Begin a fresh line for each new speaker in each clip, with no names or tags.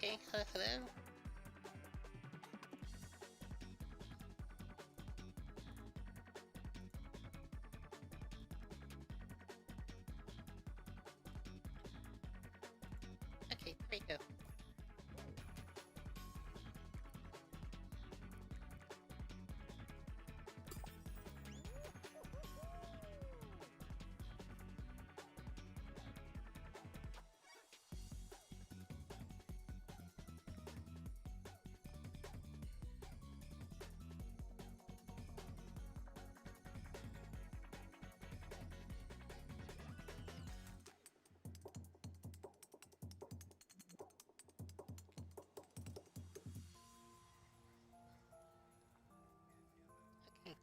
Okay, hello. Okay, there we go. Okay.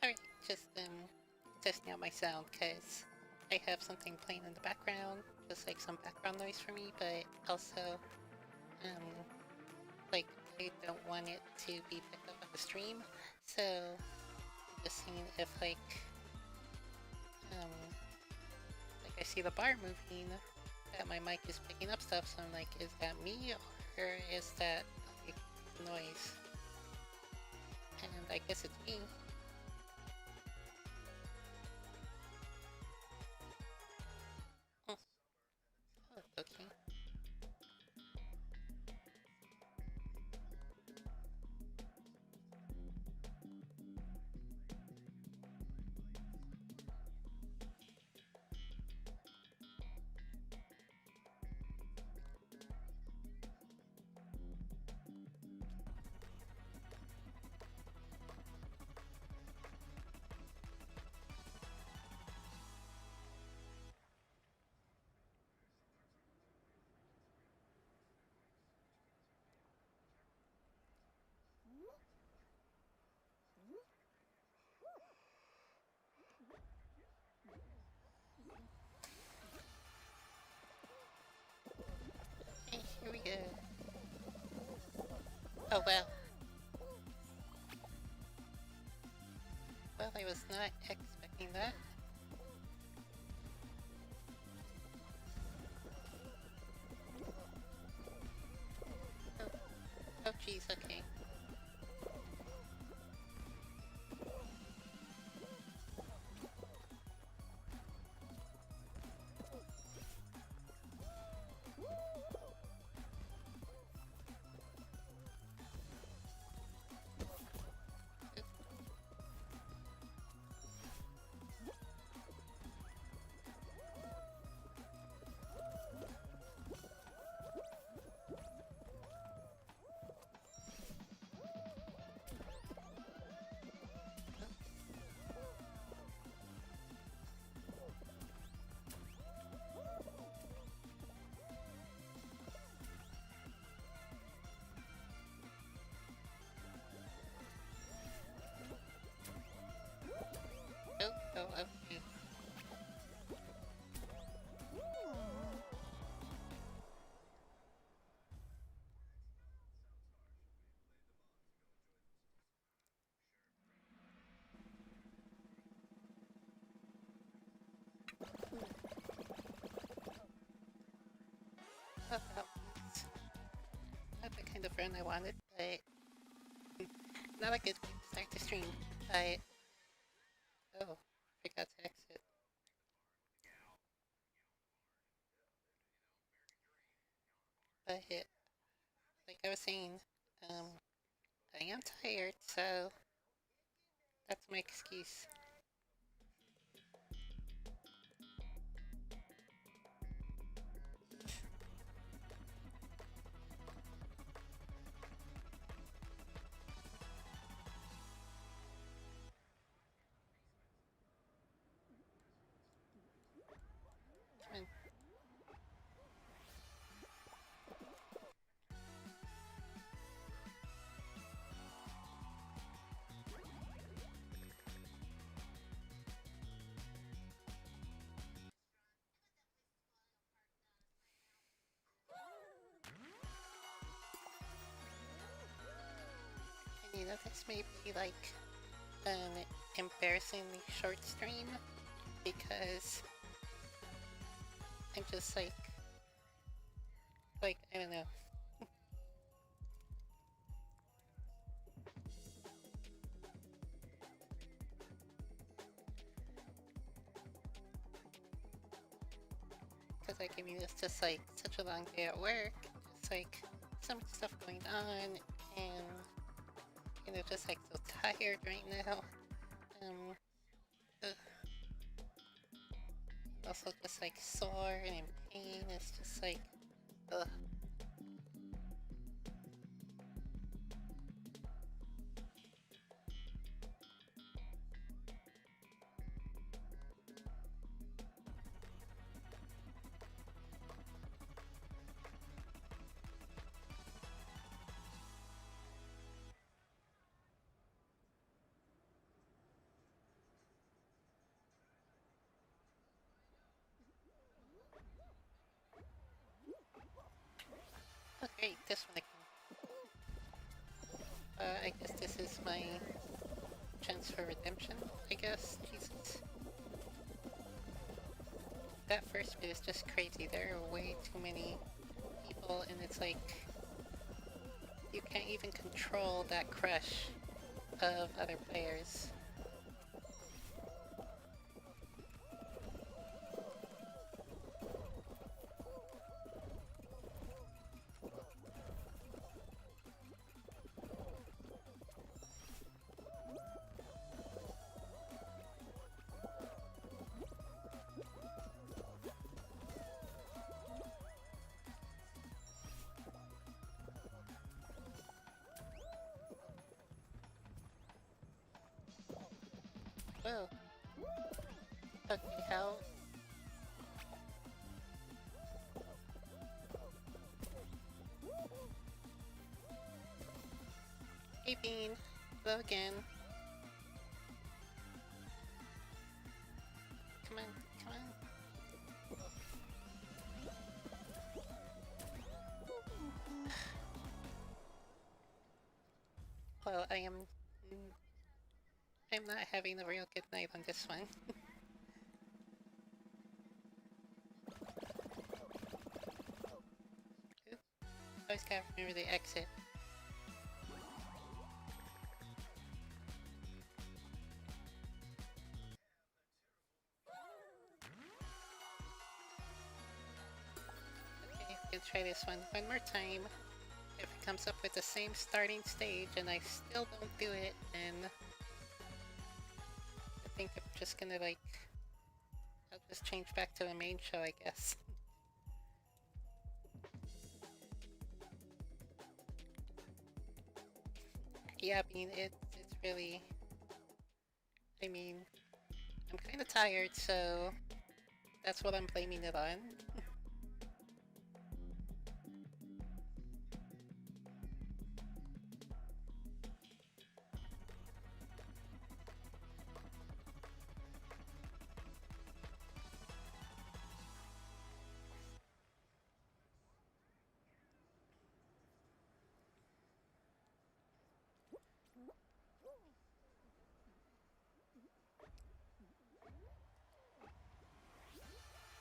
Alright, just testing out my sound because I have something playing in the background, just like some background noise for me, but also um like I don't want it to be picked up on the stream. So just seeing if um like I see the bar moving that my mic is picking up stuff, so I'm like, is that me or is that like noise? And I guess it's me. Oh, okay. Okay, here we go. Oh well. Well, I was not expecting that. Oh, oh geez, okay. Oh, oh, okay. Well, that was not the kind of run I wanted, but not a good way to start the stream. But oh, forgot to exit. But like I was saying, um, I am tired, so that's my excuse. And you know, this may be like an embarrassingly short stream, because I'm just like, I don't know. Because like, I mean, it's just like such a long day at work. It's like so much stuff going on, and you know, just like so tired right now. Ugh. Also just like sore and in pain. It's just like, ugh. Okay, this one I guess this is my chance for redemption, I guess. Jesus. That first bit is just crazy. There are way too many people, and it's like, you can't even control that crush of other players. Whoa. Okay, how? Hey Bean, hello again. Come on, come on. Well, I'm not having a real good night on this one. Ooh, always gotta remember the exit. Okay, we'll try this one more time. If it comes up with the same starting stage and I still don't do it, then I think I'm just gonna like, I'll just change back to the main show, I guess. Yeah, I mean, it's really, I mean, I'm kind of tired, so that's what I'm blaming it on.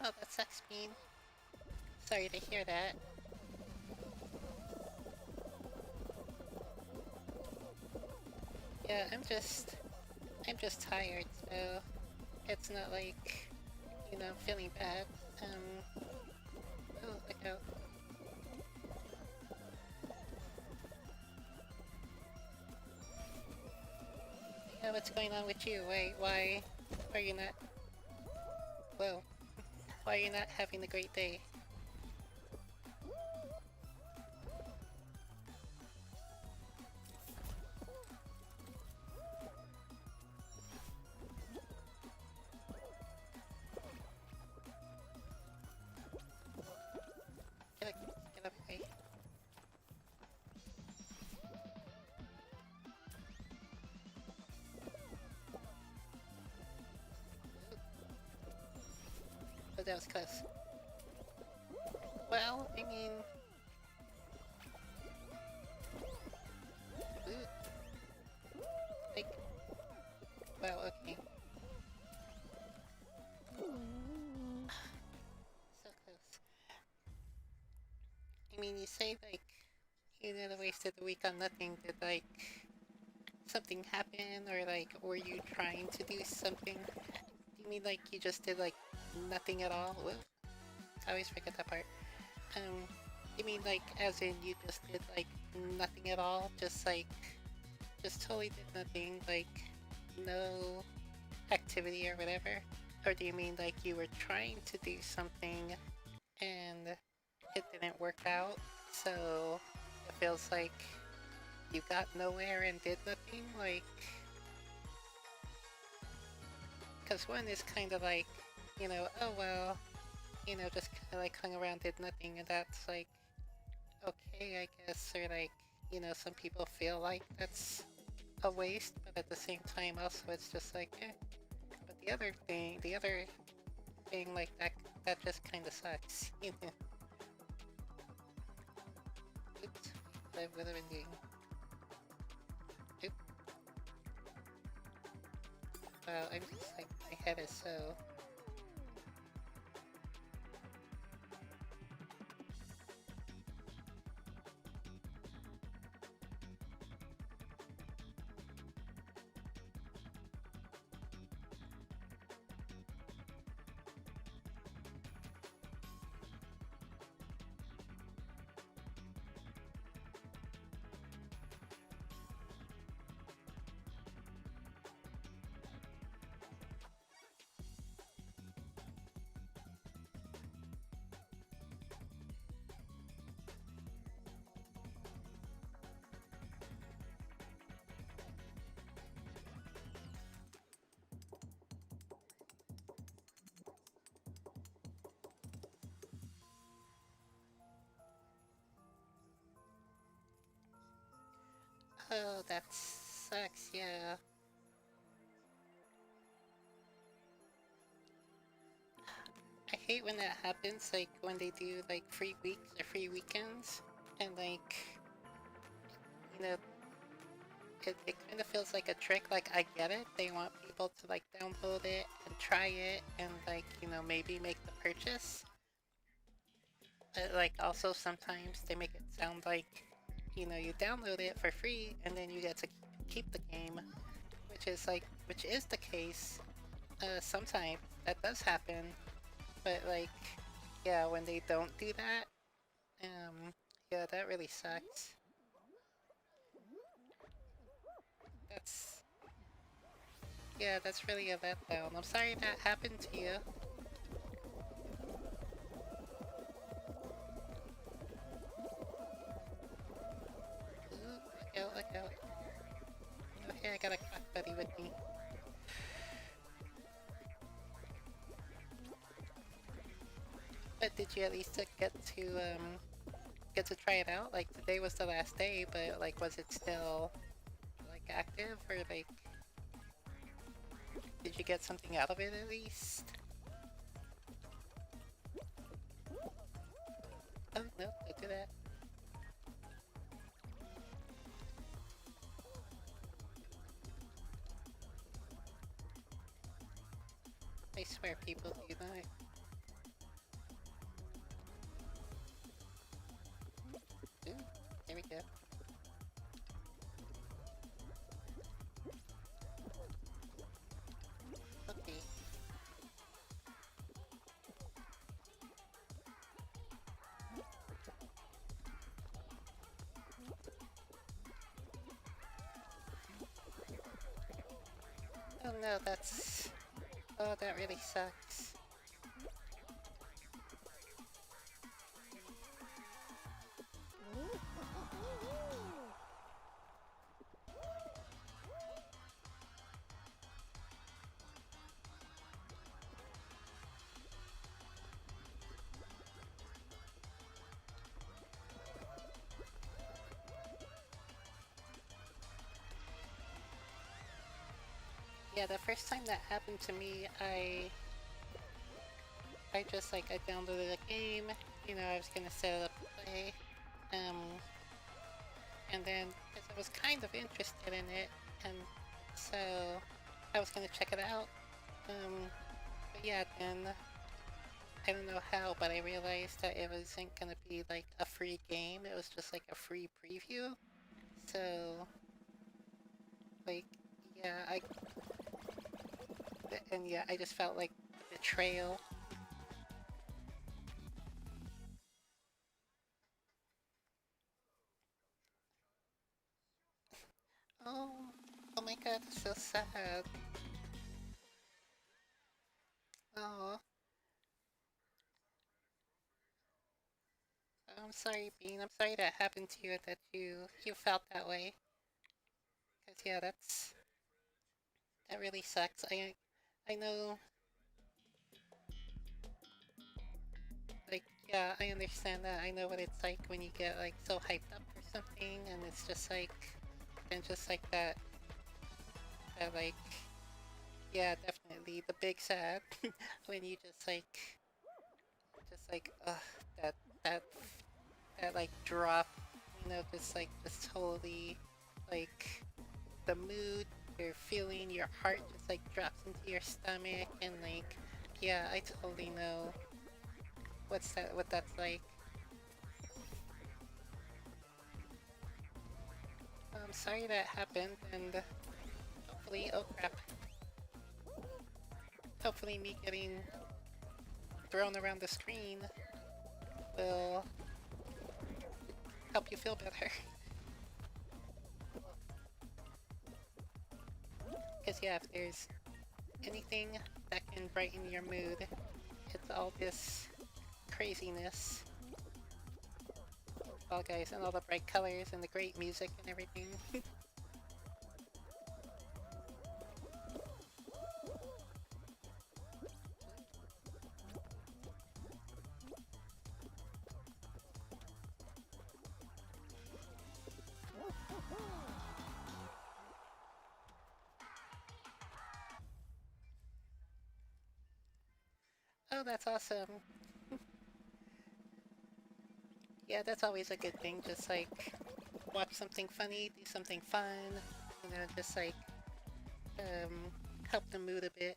Oh, that sucks, Bean. Sorry to hear that. Yeah, I'm just tired, so it's not like, you know, feeling bad. Oh, look out. Yeah, what's going on with you? Why are you not, whoa, why are you not having a great day? Get up, away. Oh, that was close. Well, I mean... Ooh. Like... Well, okay. mean, you say, like, you never wasted a week on nothing. Did, like, something happen, or, like, were you trying to do something? Do you mean, like, you just did, like, nothing at all? Whoa. I always forget that part. You mean, like, as in you just did, like, nothing at all? Just totally did nothing, like, no activity or whatever? Or do you mean, like, you were trying to do something and it didn't work out, so it feels like you got nowhere and did nothing? Like, because one is kind of like, oh well, just kind of like hung around, did nothing, and that's like, okay, I guess, or like, some people feel like that's a waste, but at the same time, also, it's just like, eh. But the other thing like that just kind of sucks, Oops, what have I been doing? Oop. Wow, I'm just like, my head is so... Oh, that sucks, yeah. I hate when that happens, like when they do like free weeks or free weekends, and like, you know, it kind of feels like a trick. Like, I get it, they want people to like download it and try it and like, maybe make the purchase. But like also sometimes they make it sound like, you download it for free and then you get to keep the game, which is the case. Sometimes that does happen, but like, yeah, when they don't do that, yeah, that really sucks. That's, yeah, that's really a letdown. I'm sorry that happened to you. Ooh, look out, look out. Okay, I got a cock buddy with me. But did you at least get to try it out? Like, today was the last day, but like, was it still like active, or like, did you get something out of it at least? Oh no, don't do that. I swear people do that. Ooh, there we go. Okay. Oh no, that's... Oh, that really sucks. Yeah, the first time that happened to me, I just like, I downloaded a game, I was gonna set it up to play, um, and then, because I was kind of interested in it, and so I was gonna check it out, but yeah, then I don't know how, but I realized that it wasn't gonna be like a free game. It was just like a free preview. So, like, yeah, yeah, I just felt like the betrayal. Oh, oh my god, it's so sad. Oh, I'm sorry, Bean. I'm sorry that happened to you. That you felt that way. Cause yeah, that really sucks. I know. Like, yeah, I understand that. I know what it's like when you get like so hyped up for something, and it's just like, and just like that like, yeah, definitely the big sad when you just like, that that that like drop, just totally like the mood you're feeling, your heart just like drops into your stomach, and like, yeah, I totally know what that's like. I'm sorry that happened, and hopefully, oh crap, hopefully me getting thrown around the screen will help you feel better. Because yeah, if there's anything that can brighten your mood, it's all this craziness. All guys, and all the bright colors and the great music and everything. Oh, that's awesome. Yeah, that's always a good thing. Just like watch something funny, do something fun, just like um, help the mood a bit.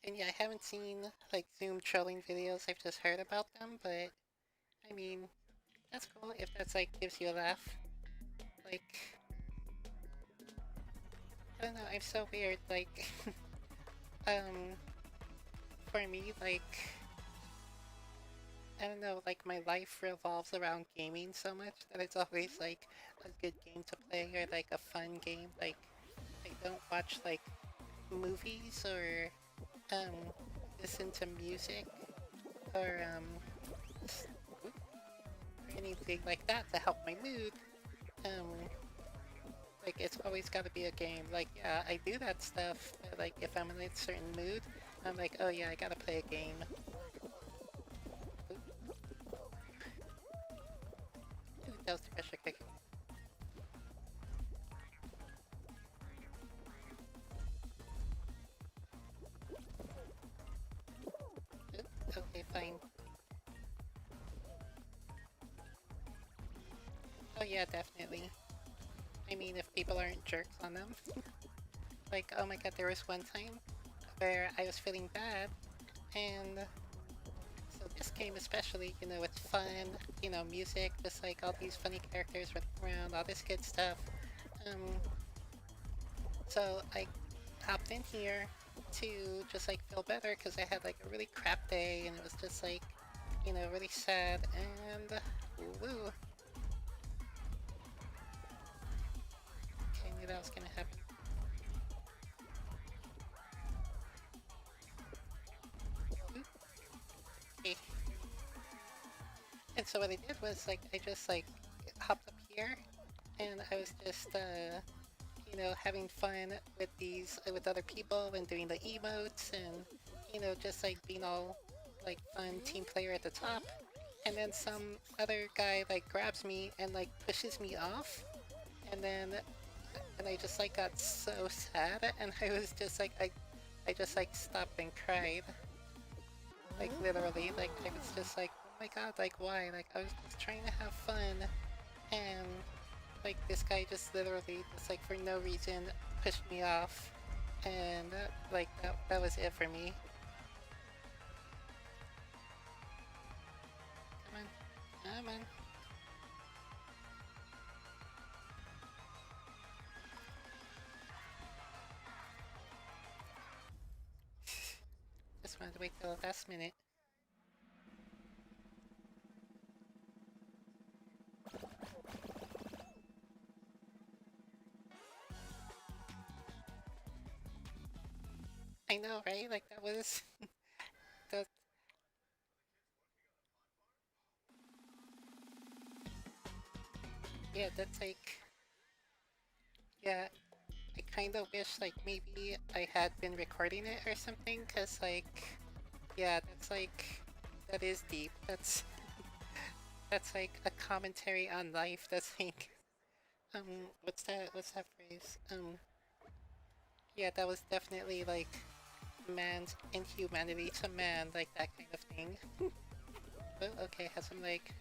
And yeah, I haven't seen like Zoom trolling videos. I've just heard about them, but I mean, that's cool if that's like gives you a laugh. Like, I don't know, I'm so weird. Like, um, for me, like, I don't know, like my life revolves around gaming so much that it's always like a good game to play or like a fun game. Like, I don't watch like movies or um listen to music or or anything like that to help my mood. Um, like it's always got to be a game. Like yeah, I do that stuff. But, like if I'm in a certain mood, I'm like, oh yeah, I gotta play a game. Ooh, that was the pressure kick. Ooh, okay, fine. Oh yeah, definitely. I mean, if people aren't jerks on them. Like, oh my god, there was one time where I was feeling bad, and so this game especially, it's fun, music, just like all these funny characters running around, all this good stuff. Um, so I hopped in here to just like feel better because I had like a really crap day and it was just like, really sad and woo. Okay, I knew that was gonna happen. Okay. And so what I did was like I just like hopped up here and I was just having fun with with other people and doing the emotes and just like being all like fun team player at the top. And then some other guy like grabs me and like pushes me off, and then and I just like got so sad, and I was just like I just like stopped and cried. Like literally, like I was just like, oh my god, like why? Like I was just trying to have fun, and like this guy just literally just like for no reason pushed me off, and like that was it for me. Come on, come on. Just wanted to wait till the last minute. I know, right? Like that was that. Yeah, that's like yeah. I kind of wish like maybe I had been recording it or something, cause like yeah, that's like that is deep. That's like a commentary on life. That's like what's that phrase? Yeah, that was definitely like man's inhumanity to man, like that kind of thing. Oh, okay, has some like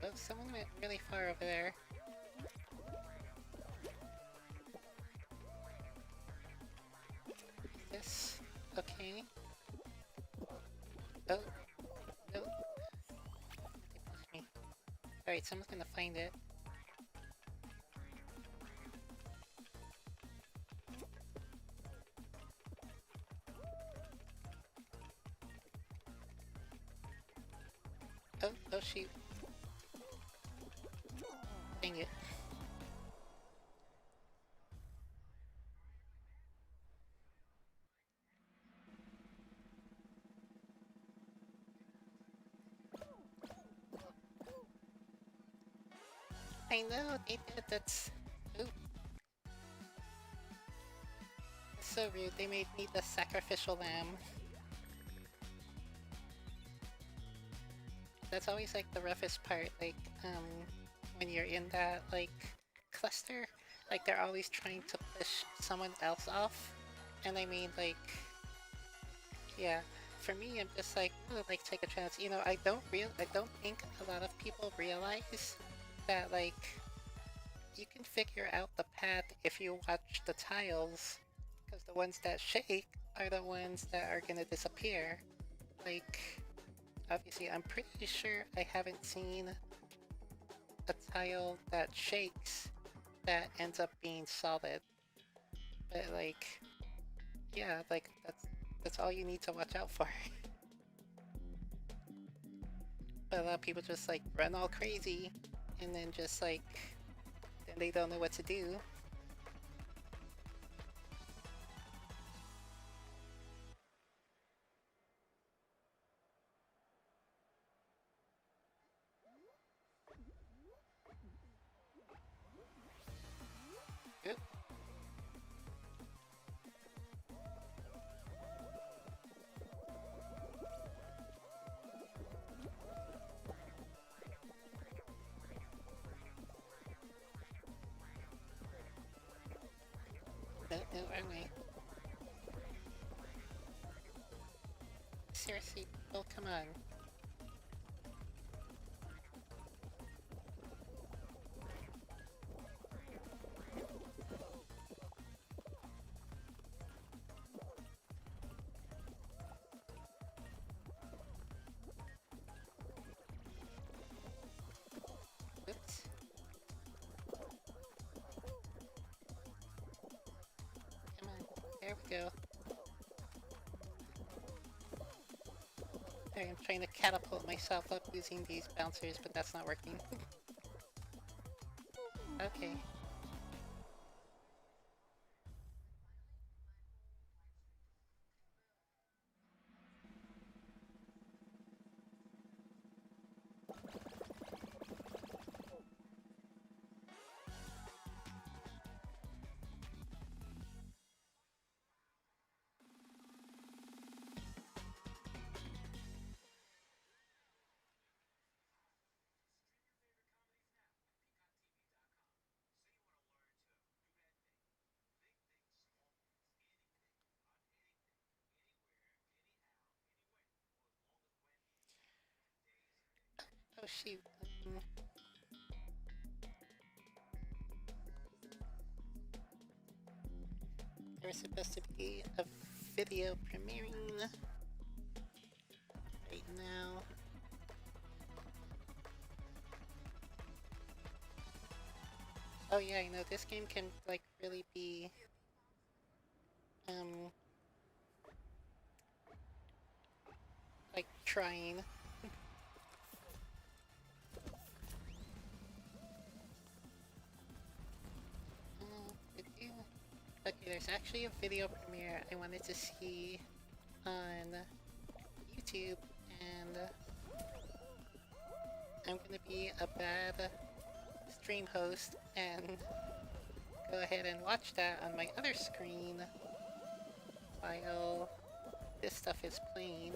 oh, someone went really far over there. This okay. Oh no, they pushed me. Alright, someone's gonna find it. Oh, oh shoot. Dang it. I know, they did, that's... Ooh, that's so rude. They made me the sacrificial lamb. That's always like the roughest part, like, when you're in that, like, cluster. Like, they're always trying to push someone else off. And I mean, like, yeah, for me, I'm just like, oh, like, take a chance. You know, I don't think a lot of people realize that, like, you can figure out the path if you watch the tiles, because the ones that shake are the ones that are gonna disappear. Like, obviously, I'm pretty sure I haven't seen a tile that shakes that ends up being solid. But like, yeah, like that's all you need to watch out for. But a lot of people just like run all crazy, and then just like, then they don't know what to do. Oop, no, no, wrong way. Seriously, oh come on. Oops. Come on. There we go. There, I'm trying to catapult myself up using these bouncers, but that's not working. Okay. shoot. There was supposed to be a video premiering right now. Oh yeah, I know this game can like really be like trying. Okay, there's actually a video premiere I wanted to see on YouTube, and I'm gonna be a bad stream host and go ahead and watch that on my other screen while this stuff is playing.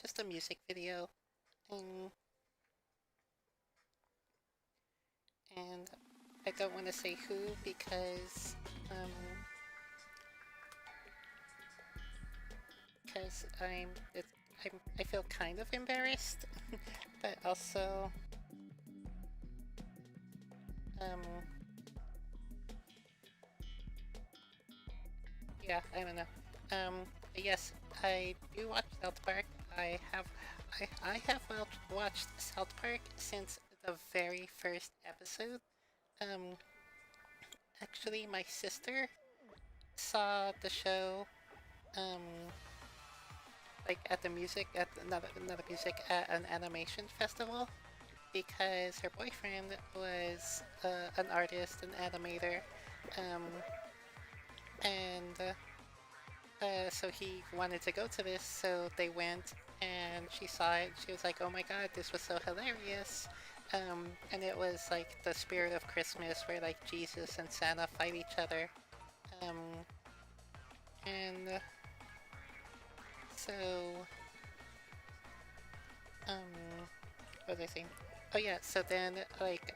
Just a music video. And I don't want to say who because I feel kind of embarrassed, but also yeah, I don't know. But yes, I do watch South Park. I have watched South Park since the very first episode. Um, Actually, my sister saw the show, um, like at the music at not a music at an animation festival because her boyfriend was an artist, an animator, um, and so he wanted to go to this, so they went and she saw it. She was like, "Oh my god, this was so hilarious!" And it was like the spirit of Christmas, where like Jesus and Santa fight each other. Um, and so, what was I saying? Oh yeah, so then like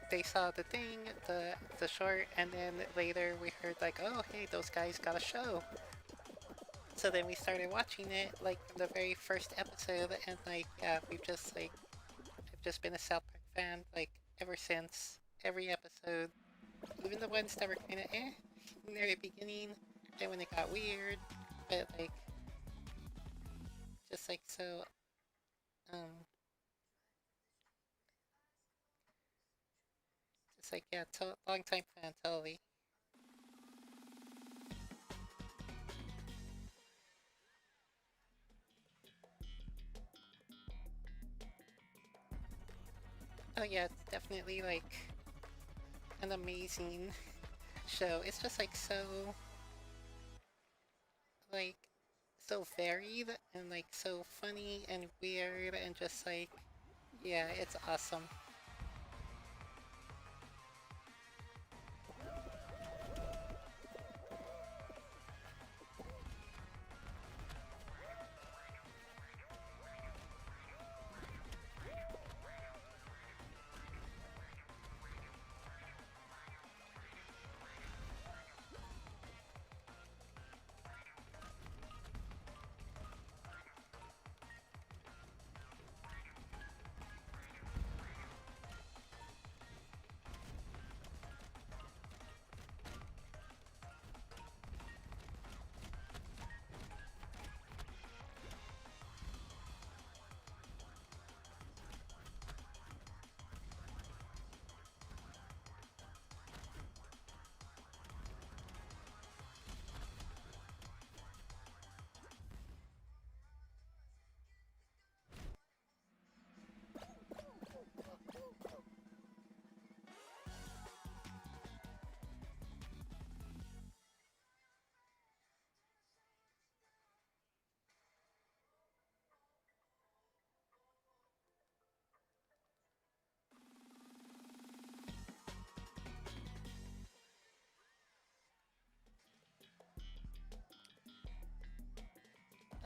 they saw the thing, the short, and then later we heard like, oh hey, those guys got a show. So then we started watching it like from the very first episode, and like yeah, I've just been a South Park fan like ever since. Every episode, even the ones that were kind of in the very beginning, and when it got weird, but like just like so um just like yeah, long time fan totally. Oh yeah, it's definitely like an amazing show. It's just like like so varied and like so funny and weird and just like yeah, it's awesome.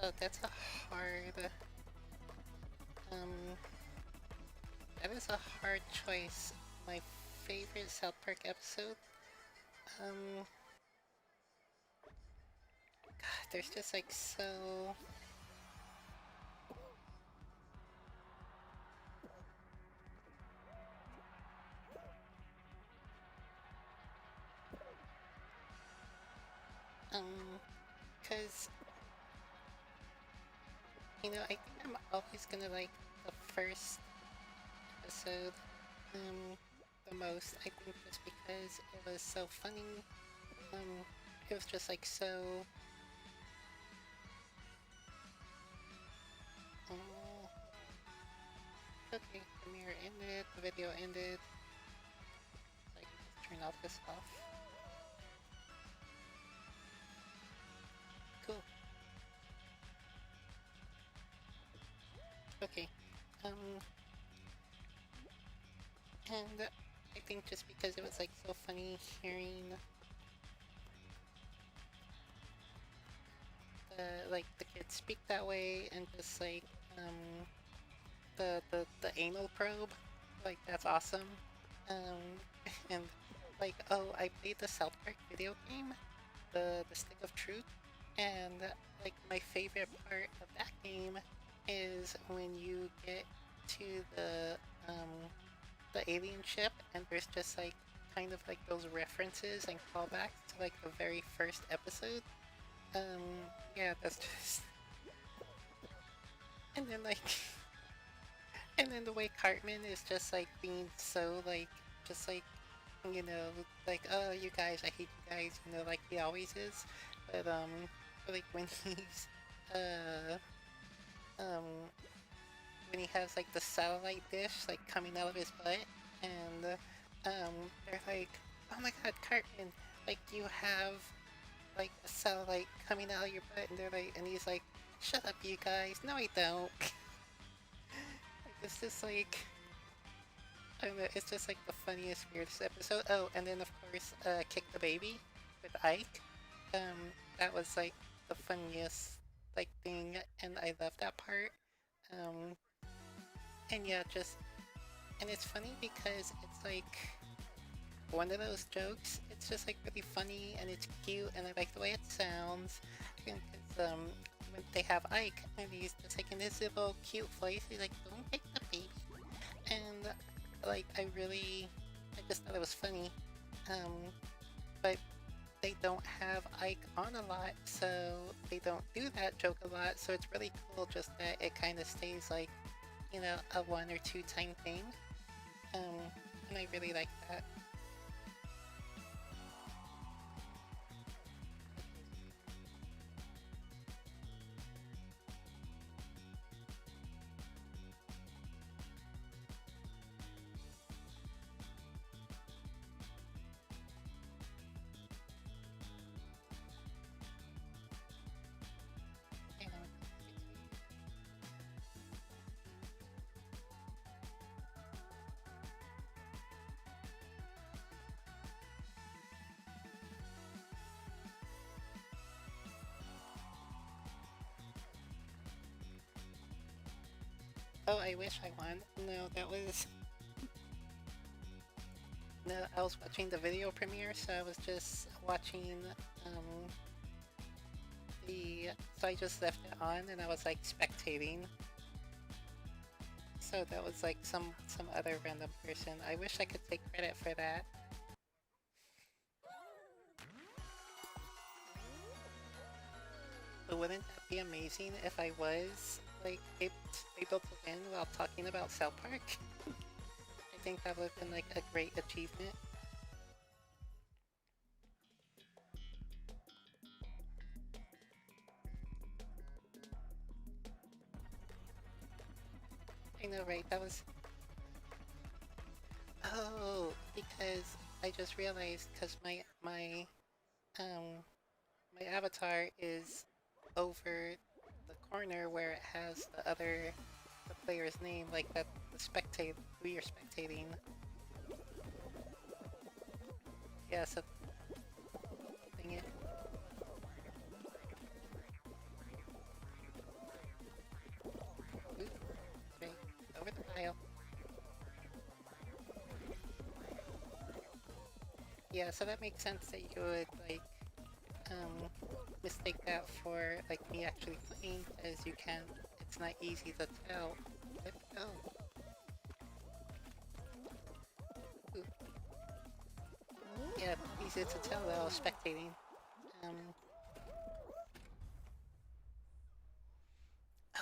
Oh, that's a hard... that is a hard choice. My favorite South Park episode? Um... God, there's just like so... Cause... You know, I think I'm always gonna like the first episode, the most. I think just because it was so funny. It was just like so... Oh, okay, the mirror ended, the video ended. Like, turn all this off. Cool. Okay. Um, and I think just because it was like so funny hearing the kids speak that way and just like the anal probe, like that's awesome. And like, oh, I played the South Park video game, the Stick of Truth, and like my favorite part of that game is when you get to the alien ship and there's just like kind of like those references and callbacks to like the very first episode. Yeah, that's just... And then like and then the way Cartman is just like being so like just like, you know, like, oh, you guys, I hate you guys, you know, like he always is. But like uh um when he has like the satellite dish like coming out of his butt, and they're like, oh my god, Cartman, like you have like a satellite coming out of your butt, and they're like, and he's like, shut up, you guys, no, I don't. Like, it's just like, I don't know, it's just like the funniest, weirdest episode. Oh, and then of course, Kick the Baby with Ike. That was like the funniest like thing, and I love that part. Um, and yeah, just, and it's funny because it's like one of those jokes. It's just like really funny and it's cute, and I like the way it sounds. Because when they have Ike, and he's just like in his little cute voice, he's like, "Don't take the baby," and like I just thought it was funny. Um, but they don't have Ike on a lot, so they don't do that joke a lot. So it's really cool just that it kind of stays like, you know, a one or two time thing. And I really like that. And, oh, I wish I won. No, that was... No, I was watching the video premiere, so I was just watching um, so I just left it on and I was like spectating. So that was like some other random person. I wish I could take credit for that. But wouldn't that be amazing if I was like able to win while talking about South Park? I think that would have been like a great achievement. I know, right? That was... Oh, because I just realized because um my avatar is over the corner where it has the player's name, like that the spectate who you're spectating. Yeah, so dang it. yeah, so that makes sense that you would, like, mistake that for, like, me actually playing, as you can't, it's not easy to tell. But, oh, ooh, yeah, easy to tell that I was spectating. Um,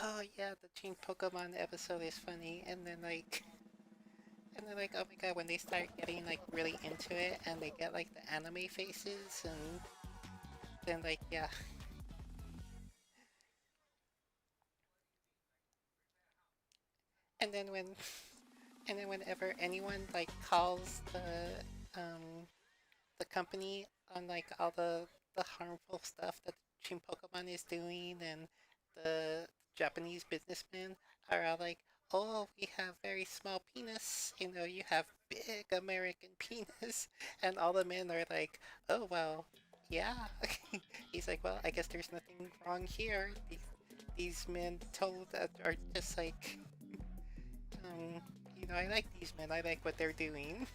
oh yeah, the Team Pokemon episode is funny, and then like, oh my god, when they start getting like really into it, and they get like the anime faces, and then like, yeah. And then when, and then whenever anyone like calls the company on like all the harmful stuff that Team Pokemon is doing, and the Japanese businessmen are all like, "Oh, we have very small penis. You know, you have big American penis," and all the men are like, "Oh well, yeah." He's like, "Well, I guess there's nothing wrong here. These men told that are just like, um, you know, I like these men. I like what they're doing."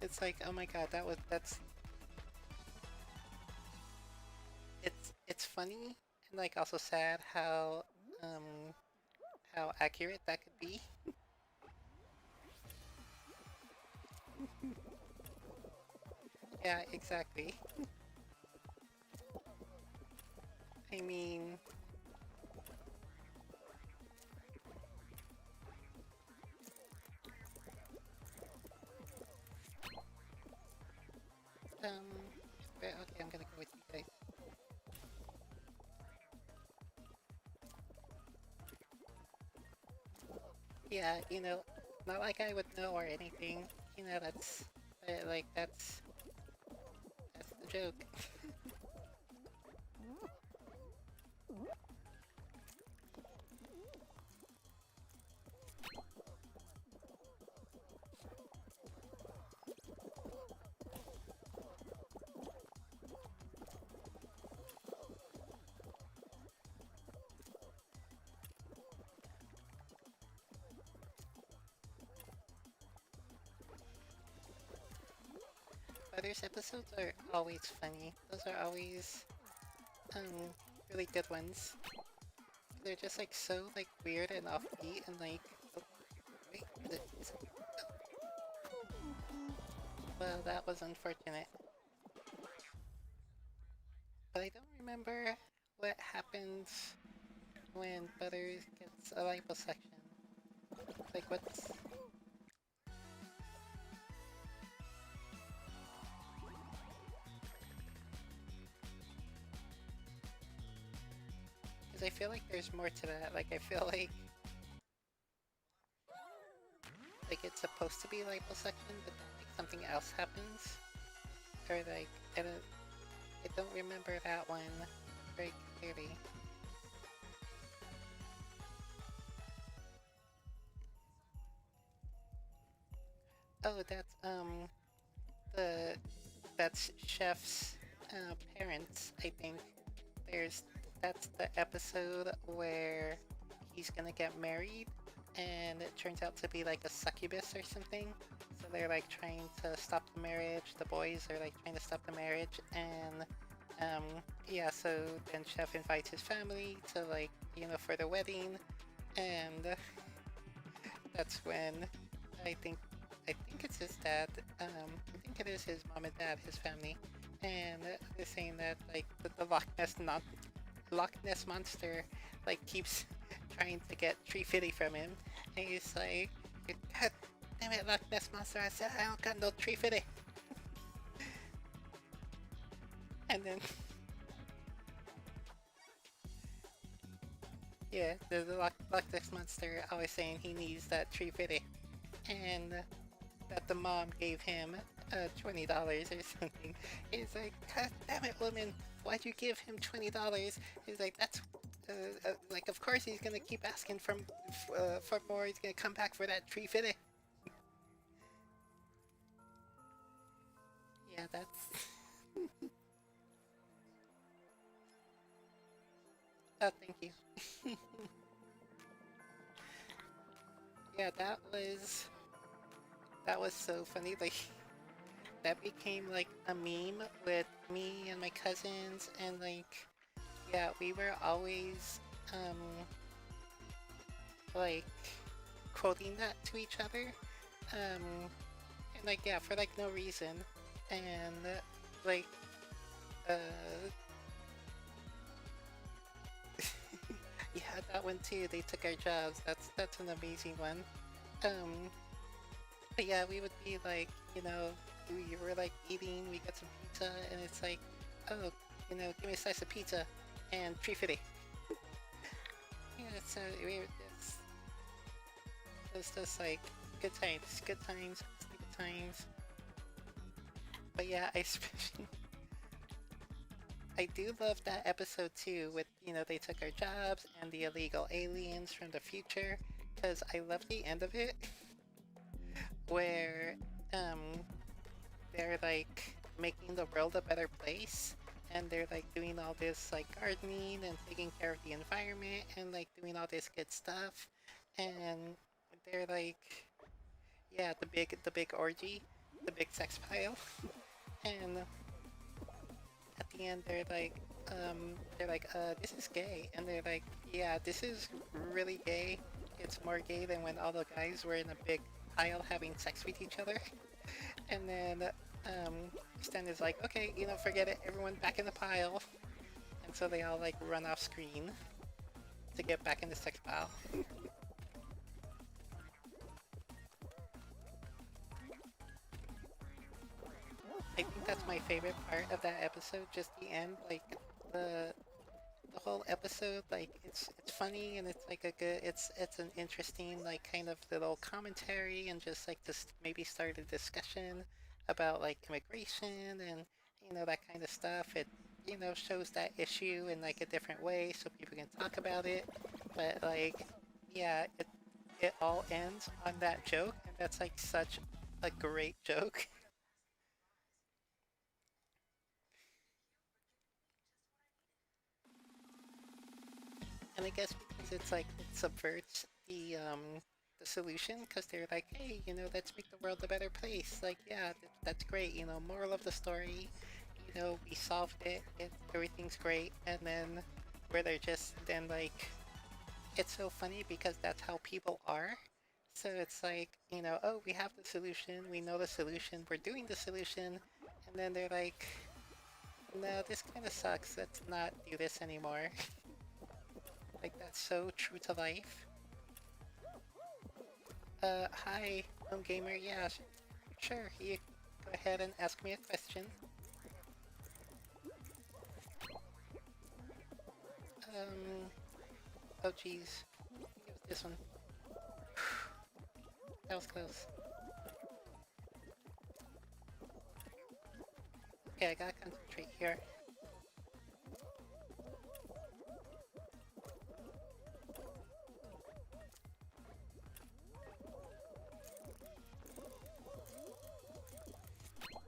It's like, oh my god, that's it's funny, and like also sad um how accurate that could be. Yeah, exactly. I mean, um, okay, I'm gonna go with you guys. Yeah, you know, not like I would know or anything. You know, like that's the joke. Others episodes are always funny. Those are always um really good ones. They're just like so like weird and offbeat, and like, oh, wait, well, that was unfortunate. But I don't remember what happens when Butters gets a liposuction. Like, what's... Because I feel like there's more to that. Like, I feel like it's supposed to be liposuction, but then like something else happens. Or like, I don't remember that one very clearly. Oh, the that's Chef's parents, I think. There's that's the episode where he's gonna get married, and it turns out to be like a succubus or something. So they're like trying to stop the marriage. The boys are like trying to stop the marriage, and um, yeah. So then Chef invites his family to, like, you know, for the wedding, and that's when I think I think it's his dad. I think it is his mom and dad, his family, and they're saying that like the Loch Ness monster like keeps trying to get Tree Fitty from him, and he's like, "God damn it, Loch Ness monster! I said I don't got no Tree Fitty." And then yeah, the Loch Ness monster always saying he needs that Tree Fitty, and that the mom gave him $20 or something. He's like, "God damn it, woman! Why'd you give him $20?" He's like, "That's like, of course he's gonna keep asking for more. He's gonna come back for that tree fitting." Yeah, that's. Oh, thank you. Yeah, that was so funny. Like, that became like a meme with me and my cousins, and like, yeah, we were always like quoting that to each other, and like, yeah, for like no reason, and like uh yeah, that one too. They took our jobs. That's an amazing one. Um, but yeah, we would be like, we were like eating. We got some pizza, and it's like, oh, give me a slice of pizza and 350. Yeah, so it's just like good times, good times. But yeah, I do love that episode too, with they took our jobs and the illegal aliens from the future, because I love the end of it where um they're like making the world a better place, and they're like doing all this like gardening and taking care of the environment and like doing all this good stuff, and they're like, yeah, the big orgy, the big sex pile, and at the end they're like, this is gay, and they're like, yeah, this is really gay. It's more gay than when all the guys were in a big pile having sex with each other. And then um, Stan is like, okay, forget it, everyone back in the pile. And so they all like run off screen to get back in the sex pile. I think that's my favorite part of that episode, just the end, like the the whole episode, like it's funny, and it's like it's an interesting like kind of little commentary, and just like this maybe start a discussion about like immigration and that kind of stuff. It shows that issue in like a different way so people can talk about it. But like, yeah, it all ends on that joke, and that's like such a great joke. And I guess because it's like it subverts the solution, because they're like, hey, let's make the world a better place. Like, yeah, that's great. Moral of the story, we solved it, everything's great. And then where they're just then like, it's so funny because that's how people are. So it's like, oh, we have the solution, we know the solution, we're doing the solution, and then they're like, no, this kind of sucks. Let's not do this anymore. Like, that's so true to life. Hi, home gamer. Yeah, sure. You go ahead and ask me a question. Um, oh geez, I think it was this one. That was close. Okay, I gotta concentrate here.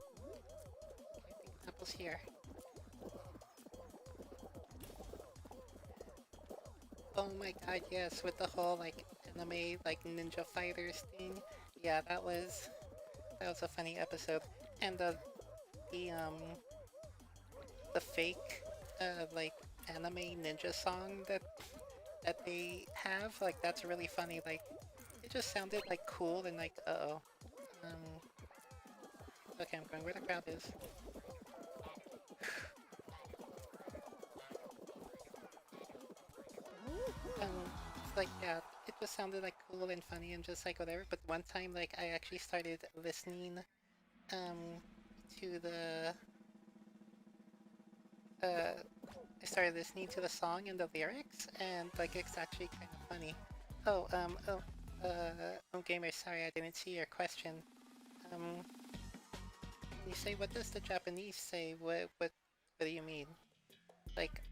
Okay, I think apple's here. Oh my god, yes, with the whole like anime like ninja fighters thing. Yeah, that was a funny episode. And the fake like anime ninja song that they have, like that's really funny. Like it just sounded like cool, and like uh-oh. Um okay, I'm going where the crowd is. It's like, yeah, it just sounded like cool and funny and just like whatever. But one time, like I actually started listening um to the uh I started listening to the song and the lyrics, and like it's actually kind of funny. Gamer, sorry, I didn't see your question. Um, can you say, what does the Japanese say? What do you mean? Like,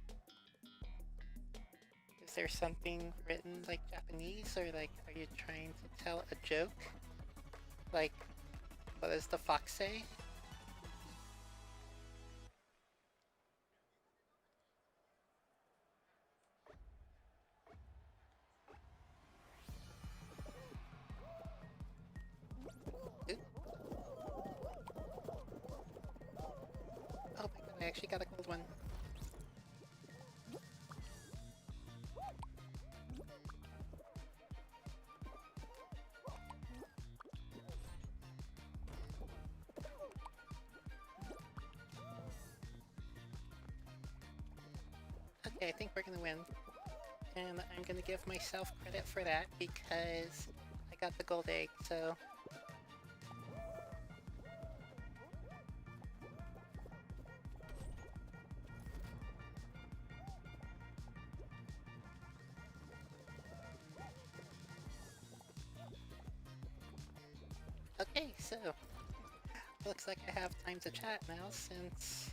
is there something written like Japanese, or like, are you trying to tell a joke? Like, what does the fox say? Oop, actually got a gold one. Okay, I think we're gonna win. And I'm gonna give myself credit for that because I got the gold egg, so... Okay, so... Looks like I have time to chat now since...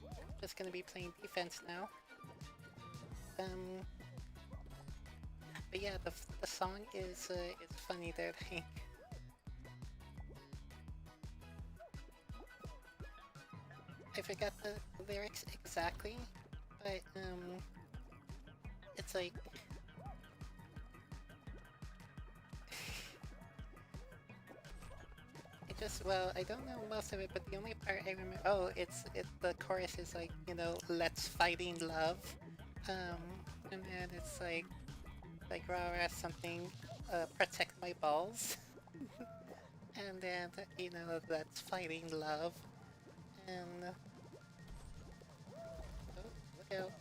I'm just gonna be playing defense now. But yeah, the song is funny there, I think. I forgot the lyrics exactly, but it's like... well, I don't know most of it, but the only part I remember... Oh, the chorus is like, you know, let's fighting love. And then it's like rah rah something, protect my balls. And then, you know, that's fighting love. And... Oh, look out.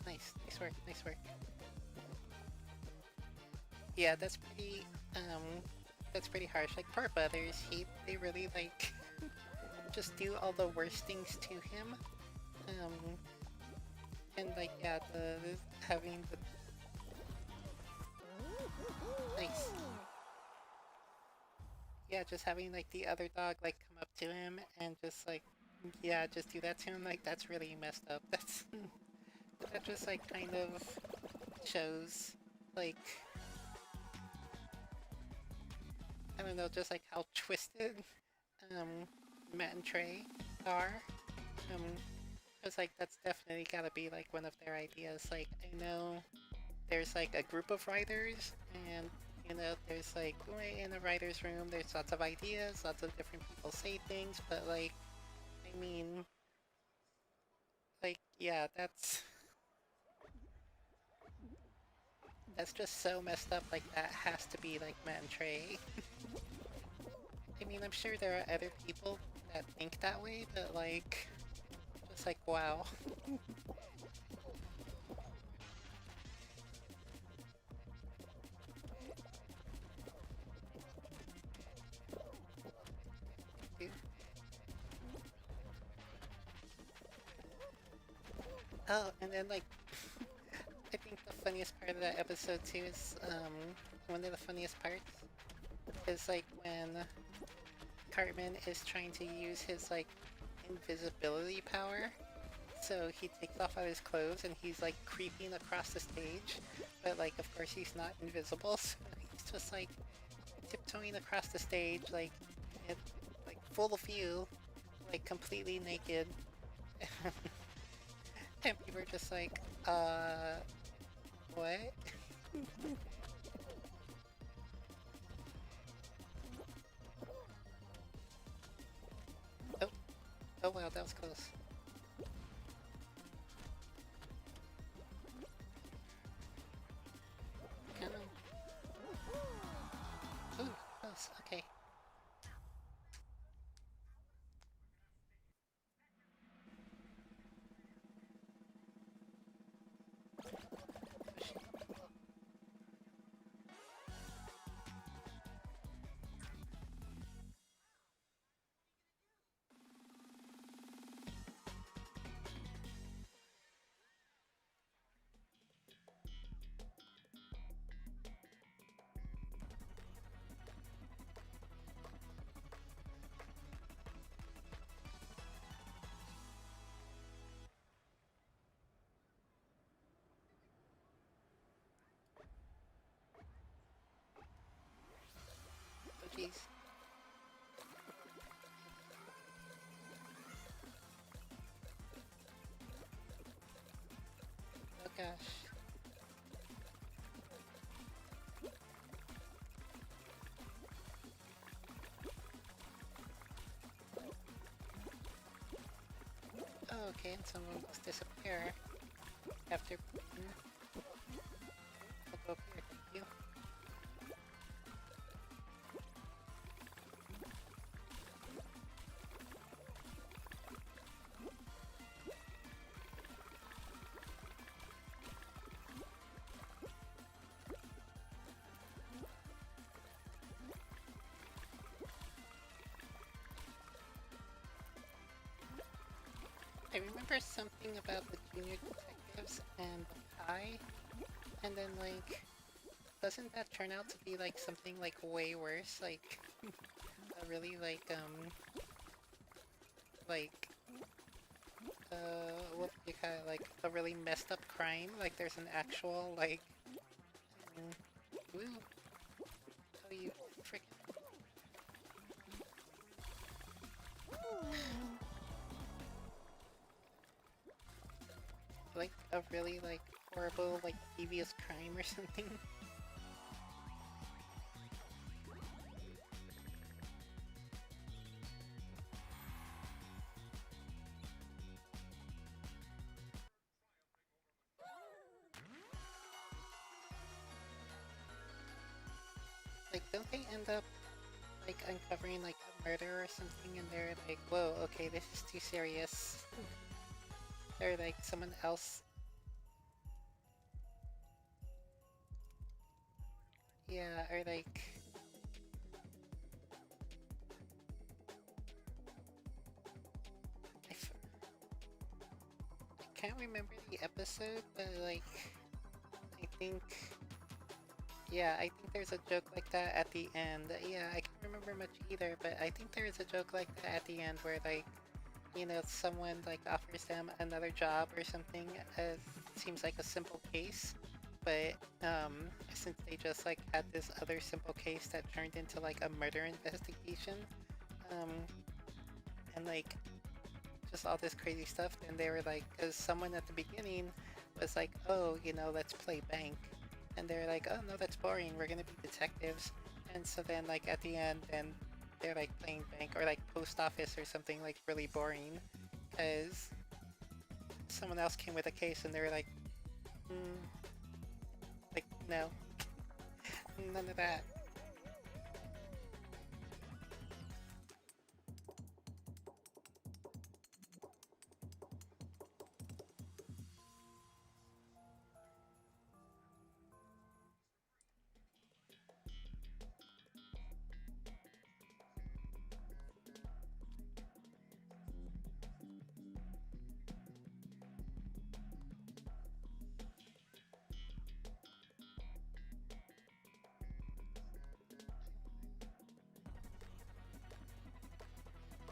Nice work, nice work. Yeah, that's pretty harsh. Like, poor Butters, they really, like, just do all the worst things to him. And, like, yeah, having the... Nice. Yeah, just having, like, the other dog, like, come up to him and just, like, yeah, just do that to him, like, that's really messed up. That just, like, kind of shows, like... I don't know, just like how twisted Matt and Trey are. It's like that's definitely gotta be like one of their ideas. Like I know there's like a group of writers and you know there's like in a writer's room there's lots of ideas, lots of different people say things, but like I mean like yeah, that's just so messed up, like that has to be like Matt and Trey. I mean, I'm sure there are other people that think that way, but like, just like, wow. Oh, and then like, I think the funniest part of that episode too is, one of the funniest parts is like when Cartman is trying to use his like invisibility power. So he takes off all his clothes and he's like creeping across the stage, but like of course he's not invisible, so he's just like tiptoeing across the stage like like full of view, like completely naked. And people are just like, what? Oh, oh wow, that was close. Come on. Ooh, close, okay. Okay, and some of them just disappear after. I'll go up here, thank you. I remember something about the junior detectives and the pie, and then like, doesn't that turn out to be like something like way worse? Like, a really like, what do you call it? Like, a really messed up crime? Like, there's an actual, like, ooh, oh, you freaking. Like, a really, like, horrible, like, devious crime or something. Like, don't they end up, like, uncovering, like, a murder or something, and they're like, whoa, okay, this is too serious. Or, like, someone else. Yeah, or, like, I can't remember the episode, but, like, I think, yeah, I think there's a joke like that at the end. Yeah, I can't remember much either, but I think there is a joke like that at the end where, like, you know, someone, like, offers them another job or something. Seems like a simple case, but, since they just, like, had this other simple case that turned into, like, a murder investigation, um, and, like, just all this crazy stuff, and they were like, because someone at the beginning was like, oh, you know, let's play bank. And they're like, oh no, that's boring, we're gonna be detectives. And so then, like, at the end, then they're like playing bank or like post office or something like really boring, because someone else came with a case and they were like, mm, like, no, none of that.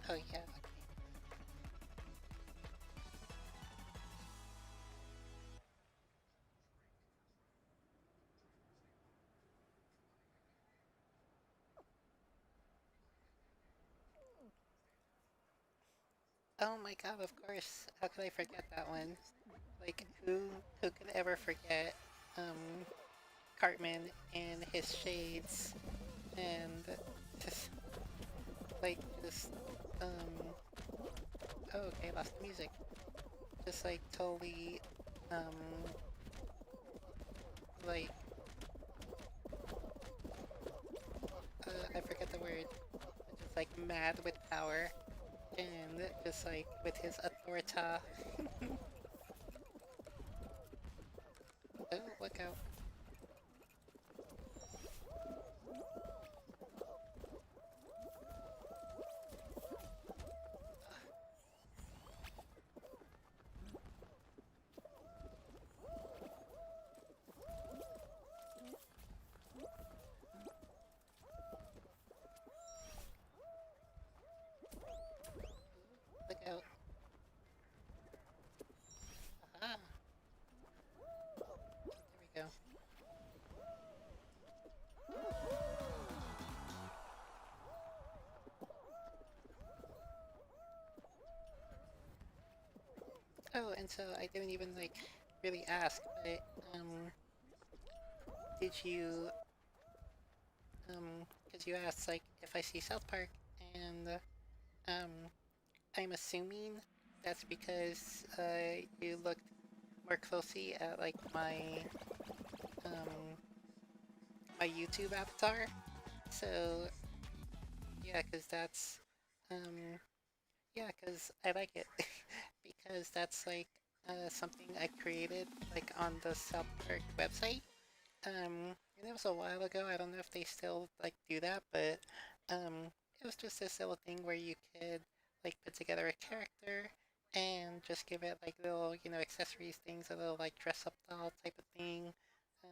Oh yeah, okay. Oh my god, of course. How could I forget that one? Like, who could ever forget Cartman and his shades and just like just oh okay, lost the music. Just like totally um like I forget the word. Just like mad with power and just like with his authorita. Oh, look out. Look out. Aha. There we go. Oh, and so I didn't even like really ask, but did you because you asked like if I see South Park, and um I'm assuming that's because you looked more closely at like um my YouTube avatar. So yeah, because that's um yeah, because I like it because that's like something I created like on the South Park website. And it was a while ago. I don't know if they still like do that, but it was just this little thing where you could like put together a character and just give it like little, accessories, things, a little like dress up doll type of thing,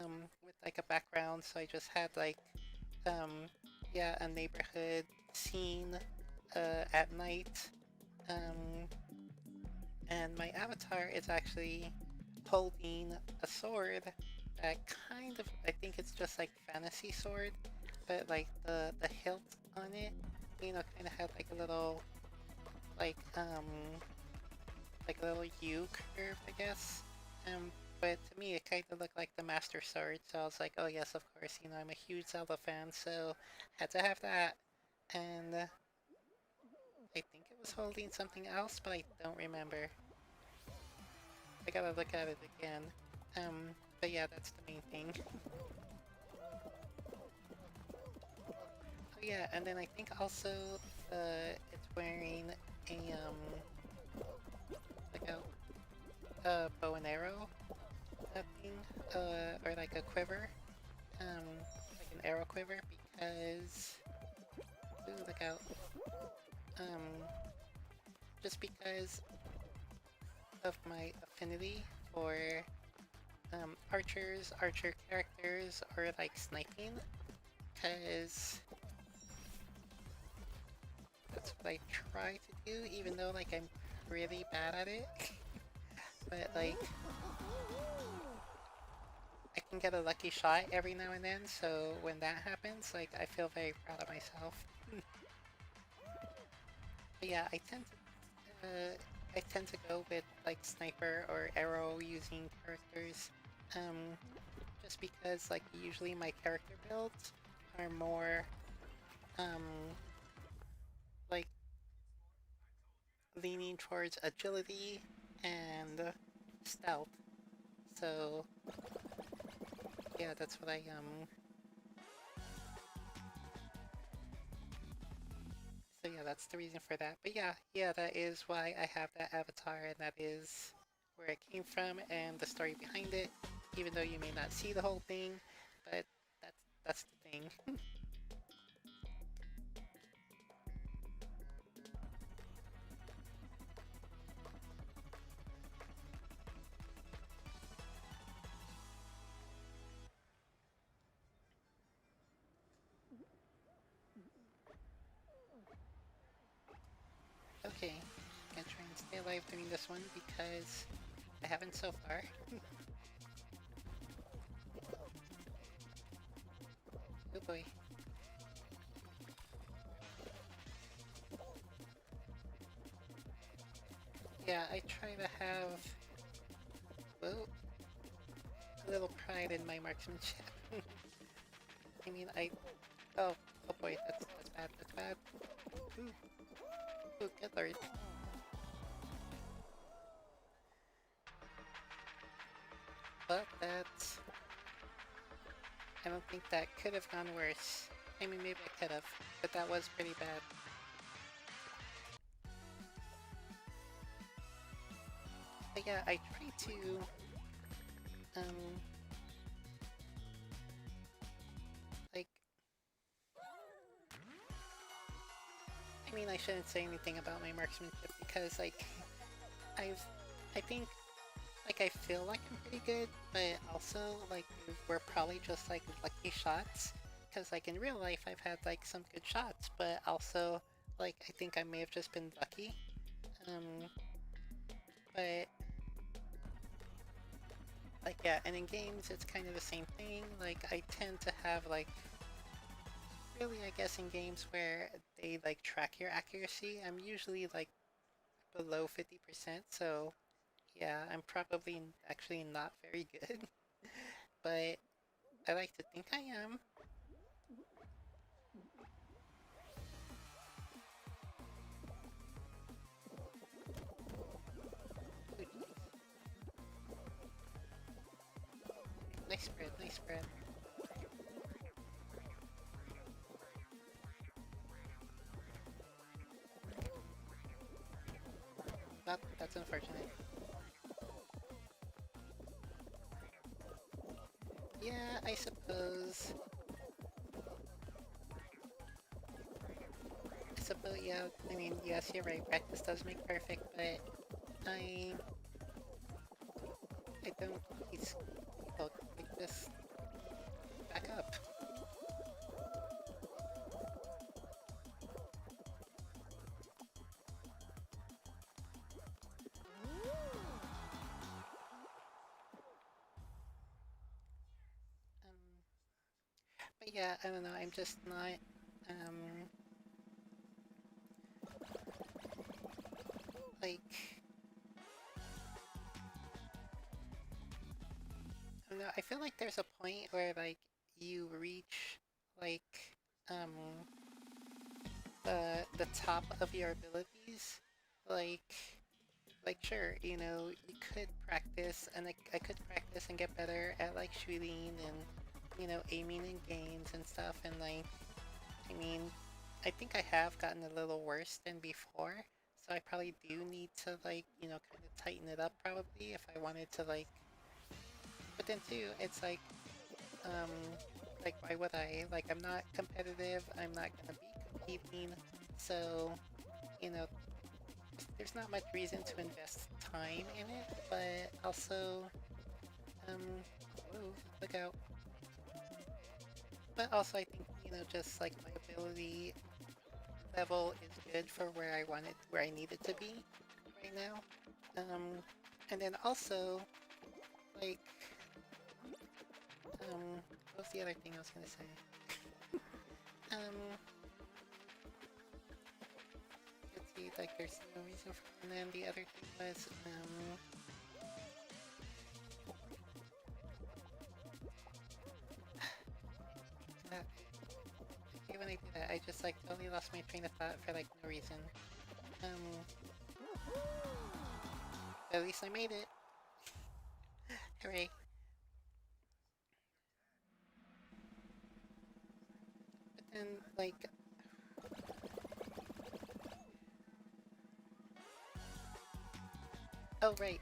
with like a background. So I just had like, um, yeah, a neighborhood scene, at night, um, and my avatar is actually holding a sword that kind of, I think it's just like fantasy sword, but like the hilt on it, kind of had like a little like like a little U curve, I guess. But to me, it kind of looked like the Master Sword, so I was like, oh yes, of course, I'm a huge Zelda fan, so had to have that. And I think it was holding something else, but I don't remember. I gotta look at it again. But yeah, that's the main thing. Oh yeah, and then I think also it's wearing a like a bow and arrow thing, or like a quiver, like an arrow quiver because ooh, look out. Um, just because of my affinity for archer characters, or like sniping, because that's what I try to do, even though like I'm really bad at it. But like I can get a lucky shot every now and then, so when that happens, like I feel very proud of myself. But yeah, I tend to go with like sniper or arrow using characters, um, just because like usually my character builds are more um like leaning towards agility and stealth. So yeah, that's what so yeah, that's the reason for that. But yeah, that is why I have that avatar, and that is where it came from and the story behind it. Even though you may not see the whole thing, but that's the thing. Okay, gonna try and stay alive during this one because I haven't so far. Oh boy. Yeah, I try to have, well, a little pride in my marksmanship. I mean, oh, oh boy, that's bad, that's bad. Ooh, ooh, good lord. But that's, I don't think that could have gone worse. I mean, maybe it could have, but that was pretty bad. But yeah, I try to, um, like, I mean, I shouldn't say anything about my marksmanship because, like, I've, I think, like, I feel like I'm pretty good, but also, like, they were probably just, like, lucky shots. Because, like, in real life, I've had, like, some good shots, but also, like, I think I may have just been lucky. Um, but, like, yeah, and in games, it's kind of the same thing. Like, I tend to have, like, really, I guess, in games where they, like, track your accuracy, I'm usually, like, below 50%, so yeah, I'm probably actually not very good, but I like to think I am. Nice spread, nice spread. That's unfortunate. Yeah, I suppose. Yeah, I mean, yes, you're right. Practice does make perfect, but I, I don't. He's well, like this. Back up. But yeah, I don't know. I'm just not. Um, like I don't know. I feel like there's a point where like you reach like um the top of your abilities, like sure, you could practice and I could practice and get better at like shooting and aiming in games and stuff, and like I mean I think I have gotten a little worse than before, so I probably do need to like kind of tighten it up probably if I wanted to like, but then too it's um like why would I, like I'm not competitive, I'm not gonna be competing, so you know there's not much reason to invest time in it, but also, um, ooh, look out. But also I think, just like my ability level is good for where I need it to be right now. And then also, like, what was the other thing I was gonna say? Um, let's see, like, there's no reason for, and then the other thing was, uh, okay, when I do that, I just like totally lost my train of thought for like no reason. At least I made it. Hooray. But then, like, oh right,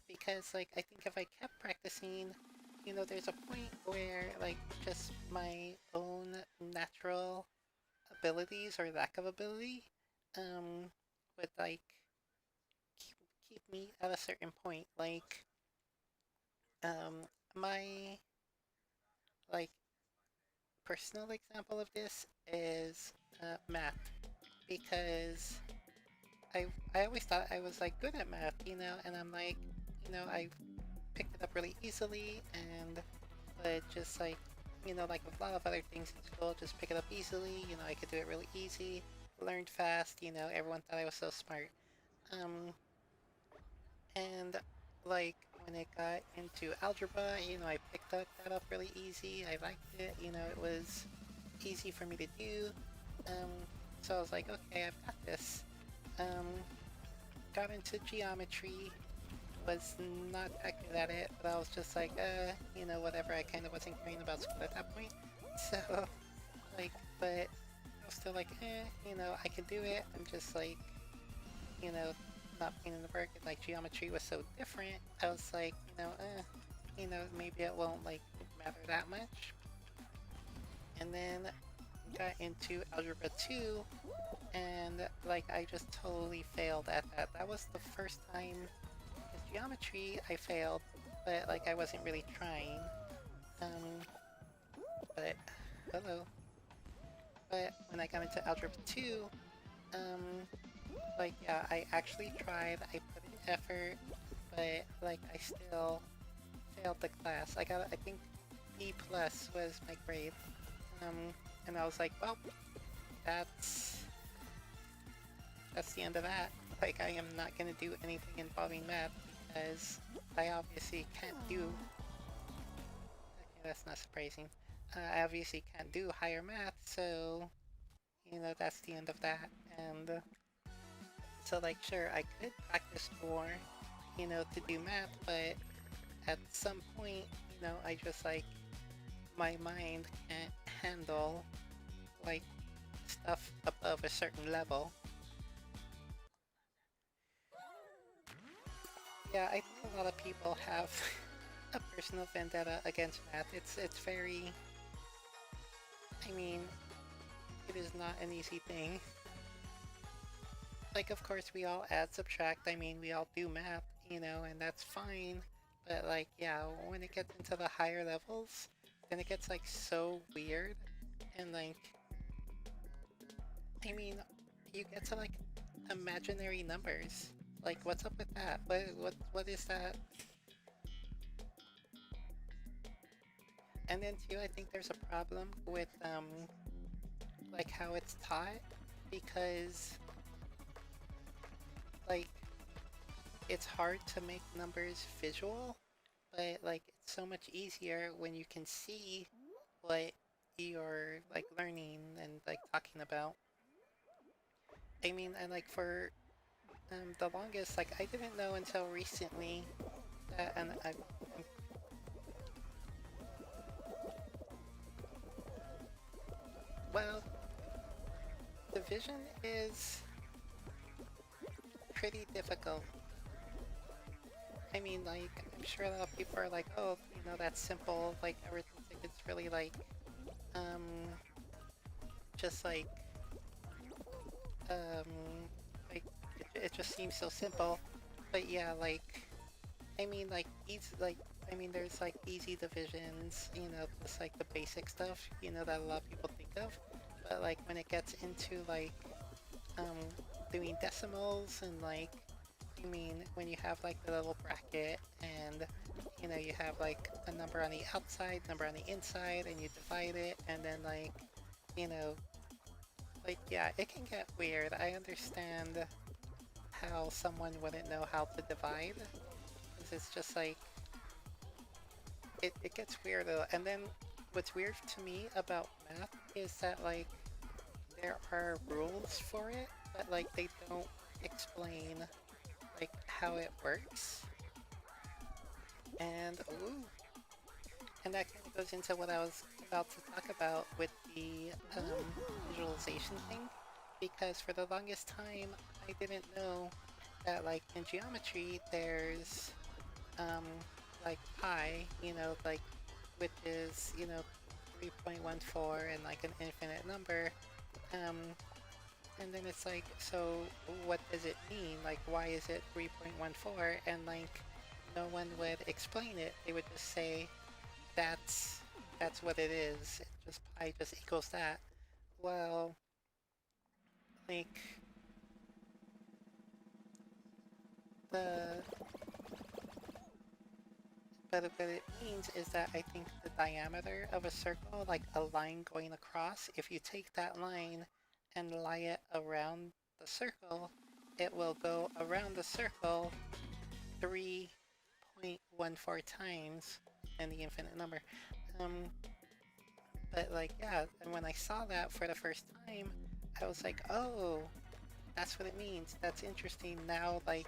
because like I think if I kept practicing, there's a point where like just my own natural abilities or lack of ability, um, would like keep me at a certain point. Like, my like personal example of this is math, because I always thought I was like good at math, and I'm like, I picked it up really easily, and but just like like with a lot of other things in school, just pick it up easily. I could do it really easy, learned fast. Everyone thought I was so smart. Um, and like when it got into algebra, I picked that up really easy. I liked it. It was easy for me to do. Um, so I was like, okay, I've got this. Um, got into geometry, was not that good at it, but I was just like, whatever. I kind of wasn't caring about school at that point. So, like, but I was still like, I can do it. I'm just like, you know, not putting in the work. And like geometry was so different. I was like, maybe it won't like matter that much. And then got into algebra 2, and like I just totally failed at that. That was the first time in geometry I failed, but like I wasn't really trying. Um, but hello. But when I got into algebra 2, um, like yeah, I actually tried. I put in effort, but like I still failed the class. I think B plus was my grade. Um, and I was like, well, that's the end of that. Like I am not gonna do anything involving math because I obviously can't do. Okay, that's not surprising. I obviously can't do higher math, so that's the end of that. And so like sure, I could practice more, to do math, but at some point, know, I just like, my mind can't handle like stuff above a certain level. Yeah, I think a lot of people have a personal vendetta against math. It's very, I mean, it is not an easy thing. Like, of course, we all add, subtract. I mean, we all do math, you know, and that's fine. But like, yeah, when it gets into the higher levels, then it gets like so weird, and like, I mean, you get to like imaginary numbers. Like, what's up with that? What is that? And then too, I think there's a problem with like how it's taught, because like it's hard to make numbers visual, but like it's so much easier when you can see what you're like learning and like talking about. I mean, and like for the longest, like I didn't know until recently that, and well, division is pretty difficult. I mean, like, I'm sure a lot of people are like, oh, you know, that's simple, like, arithmetic is really like, um, just um, like, it just seems so simple. But yeah, like, I mean, like, I mean, there's like easy divisions, you know, just like the basic stuff, you know, that a lot of people think of. But like, when it gets into like, um, doing decimals and like, I mean, when you have like the little bracket and you know, you have like a number on the outside, number on the inside, and you divide it, and then like, you know, like yeah, it can get weird. I understand how someone wouldn't know how to divide, because it's just like, it gets weird. And then what's weird to me about math is that like, there are rules for it, but like they don't explain like how it works. And ooh, and that kind of goes into what I was about to talk about with the visualization thing, because for the longest time I didn't know that like in geometry there's um, like pi, you know, like which is, you know, 3.14 and like an infinite number. Um, and then it's like, so what does it mean? Like, why is it 3.14? And like, no one would explain it. They would just say, that's what it is. It just pi just equals that. Well, like the but what it means is that I think the diameter of a circle, like a line going across, if you take that line and lie it around the circle, it will go around the circle 3.14 times and the infinite number. Um, but like, yeah, and when I saw that for the first time, I was like, oh, that's what it means. That's interesting. Now, like,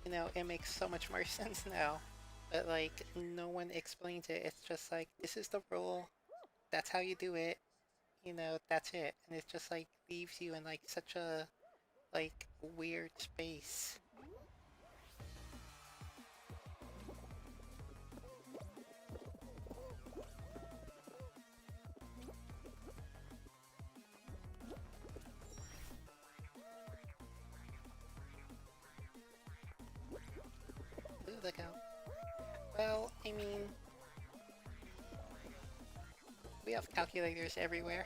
you know, it makes so much more sense now. But like, no one explains it. It's just like, this is the rule. That's how you do it. You know, that's it. And it just like leaves you in like such a like weird space. Ooh, look out. Well, I mean, we have calculators everywhere.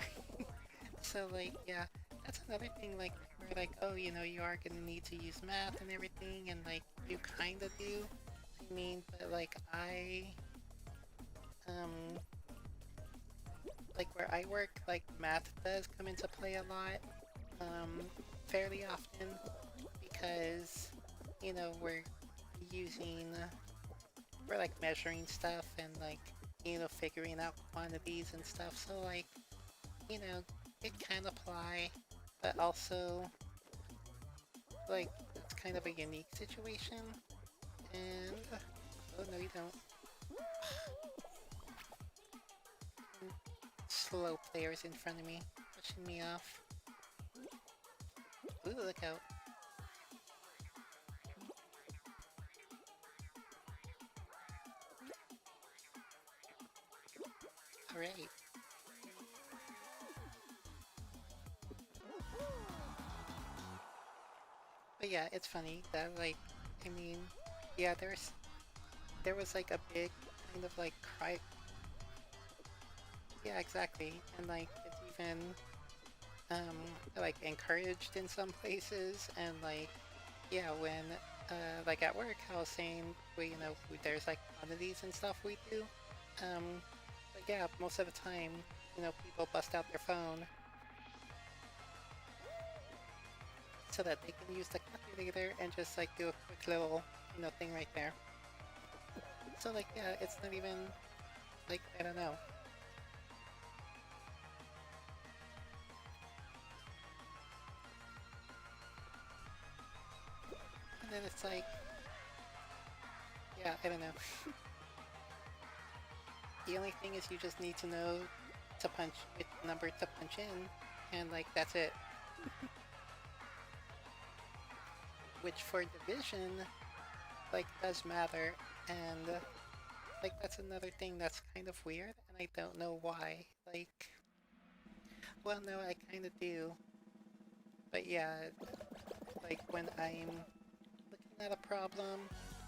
So like, yeah, that's another thing, like, where like, oh, you know, you are gonna need to use math and everything, and like, you kinda do. I mean, but like, um, like where I work, like math does come into play a lot, um, fairly often, because, you know, using, we're like measuring stuff and like, you know, figuring out quantities and stuff, so like, you know, it can apply, but also, like, it's kind of a unique situation, and, oh no you don't. slow players in front of me, pushing me off. Ooh, look out. Alright. But yeah, it's funny that like, I mean, yeah, there was like a big kind of like cry. Yeah, exactly, and like it's even um like encouraged in some places, and like yeah, when like at work, I was saying there's like quantities and stuff we do. But yeah, most of the time, people bust out their phone so that they can use the calculator and just like do a quick little thing right there. So like yeah, it's not even like I don't know. And then it's like yeah, I don't know. The only thing is you just need to know to punch which number to punch in, and like that's it. Which for division like does matter, and like that's another thing that's kind of weird, and I don't know why. Like, well, no, I kind of do, but yeah, like when I'm looking at a problem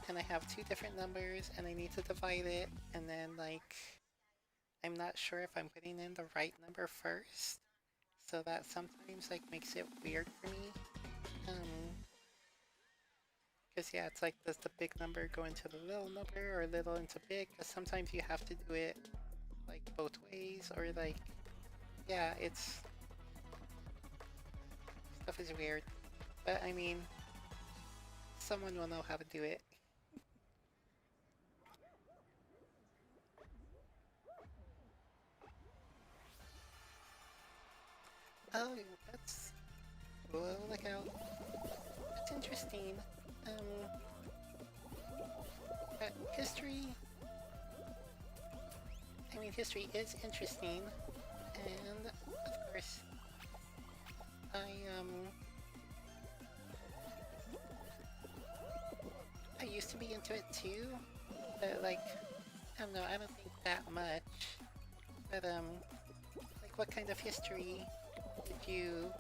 and I have two different numbers and I need to divide it, and then like I'm not sure if I'm putting in the right number first, so that sometimes like makes it weird for me. Because yeah, it's like, does the big number go into the little number or little into big? Because sometimes you have to do it like both ways, or like, yeah, it's stuff is weird. But I mean, someone will know how to do it. Oh, that's whoa, look out. That's interesting. Um, history. I mean, history is interesting, and of course, I I used to be into it too, but like, I don't know, I don't think that much. But like, what kind of history did you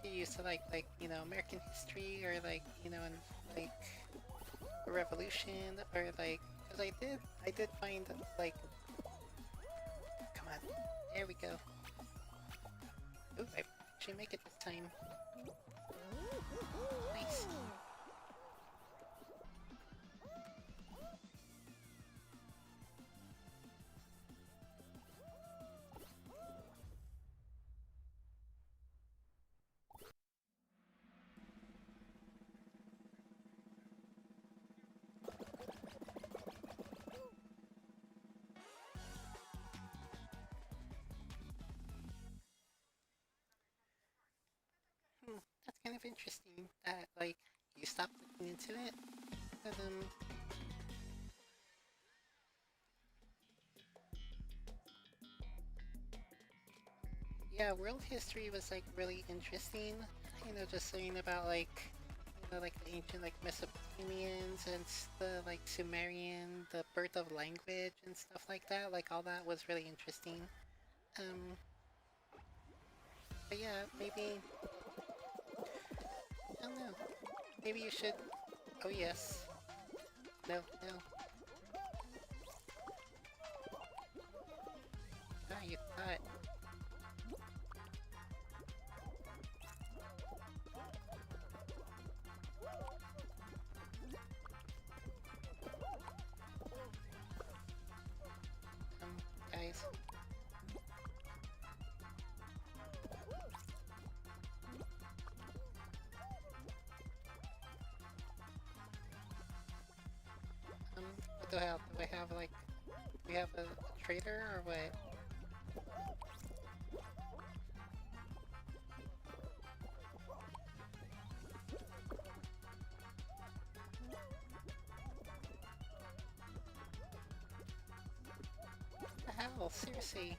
used to like American history, or like in like a revolution, or like, because I did find like, come on, there we go. Ooh, I actually make it this time. Nice. That's kind of interesting that like you stopped looking into it, but yeah, world history was like really interesting. Just learning about like like the ancient like Mesopotamians and the like Sumerian, the birth of language and stuff like that. Like all that was really interesting. Um, but yeah, maybe I don't know. Maybe you should. Oh yes. No, no. Ah, you thought. Guys. What the hell? Do I have like? Do we have a trader or what? What the hell? Seriously.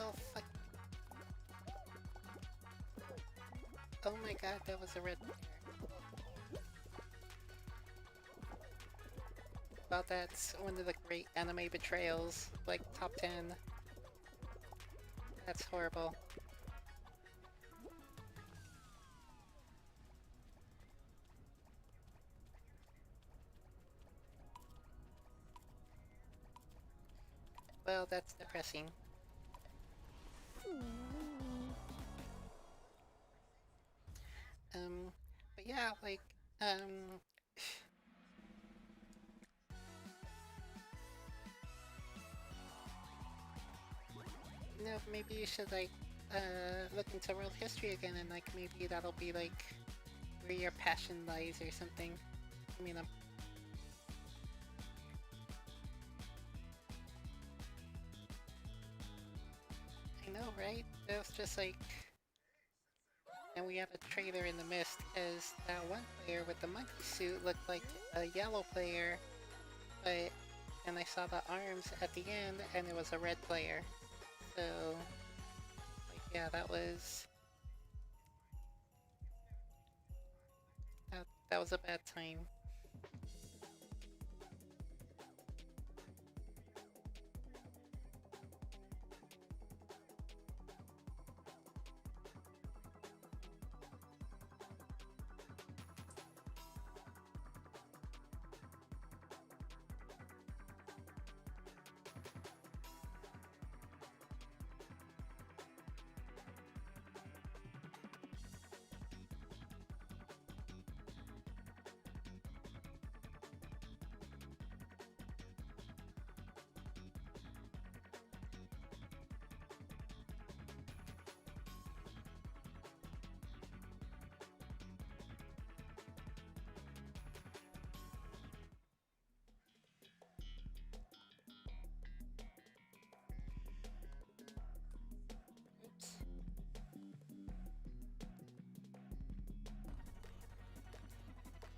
Oh, fuck. Oh my god, that was a red player. Well, that's one of the great anime betrayals, like top 10. That's horrible. Well, that's depressing. But yeah, like, maybe you should, like, look into world history again, and, like, maybe that'll be, like, where your passion lies or something. I mean, I know, right? It was just, like, and we have a trailer in the mist, because that one player with the monkey suit looked like a yellow player, but and I saw the arms at the end, and it was a red player. So, like, yeah, that was a bad time.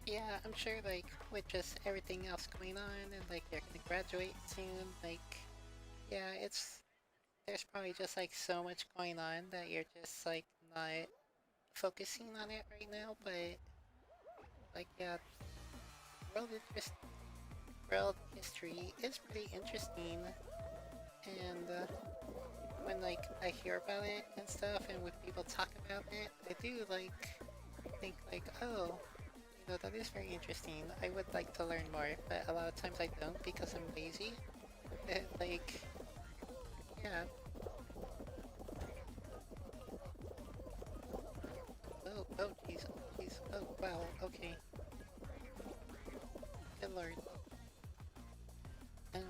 Yeah, I'm sure, like, with just everything else going on, and, like, you're gonna graduate soon, like, yeah, there's probably just, like, so much going on that you're just, like, not focusing on it right now, but, like, yeah, world, interest, world history is pretty interesting, and, when, like, I hear about it and stuff, and when people talk about it, I do, like, think, like, oh, that is very interesting. I would like to learn more, but a lot of times I don't because I'm lazy. Like, yeah. Oh, jeez, jeez. Oh, wow, okay. Good lord. Um,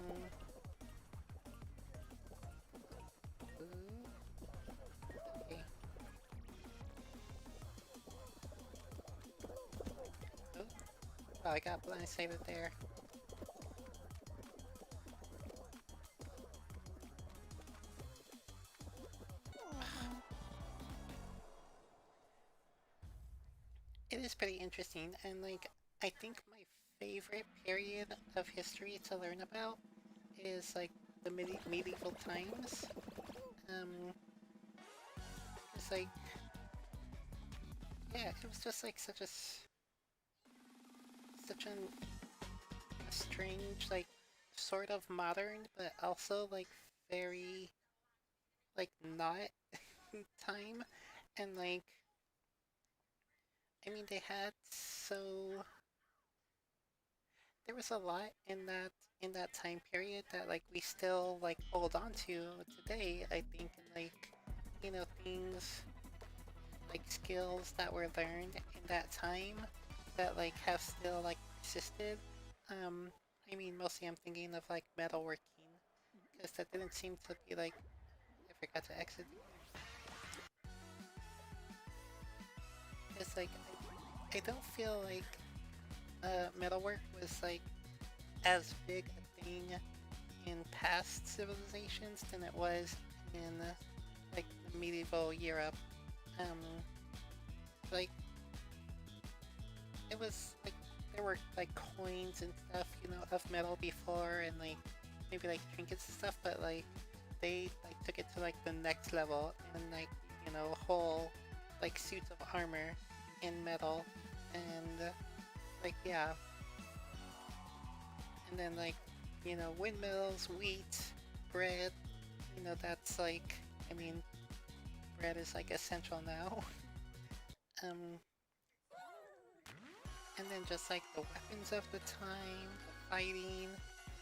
ooh, okay. Oh, wow, I got blindsided there. It is pretty interesting, and, like, I think my favorite period of history to learn about is, like, the medieval times. Um, it's like, yeah, it was just, like, such a strange, like, sort of modern, but also, like, very, like, not time. And, like, I mean, there was a lot in that time period that, like, we still, like, hold on to today, I think, and, like, things, like, skills that were learned in that time that, like, have still, like, persisted. Um, I mean, mostly I'm thinking of, like, metalworking, Because that didn't seem to be like, I forgot to exit. It's like, I don't feel like metalwork was like as big a thing in past civilizations than it was in like the medieval Europe. Um, like it was like there were like coins and stuff, you know, of metal before, and like maybe like trinkets and stuff, but like they like took it to like the next level and like, you know, whole like suits of armor in metal, and like yeah, and then like, you know, windmills, wheat, bread, you know, that's like, I mean, bread is like essential now. um, and then just like the weapons of the time, the fighting,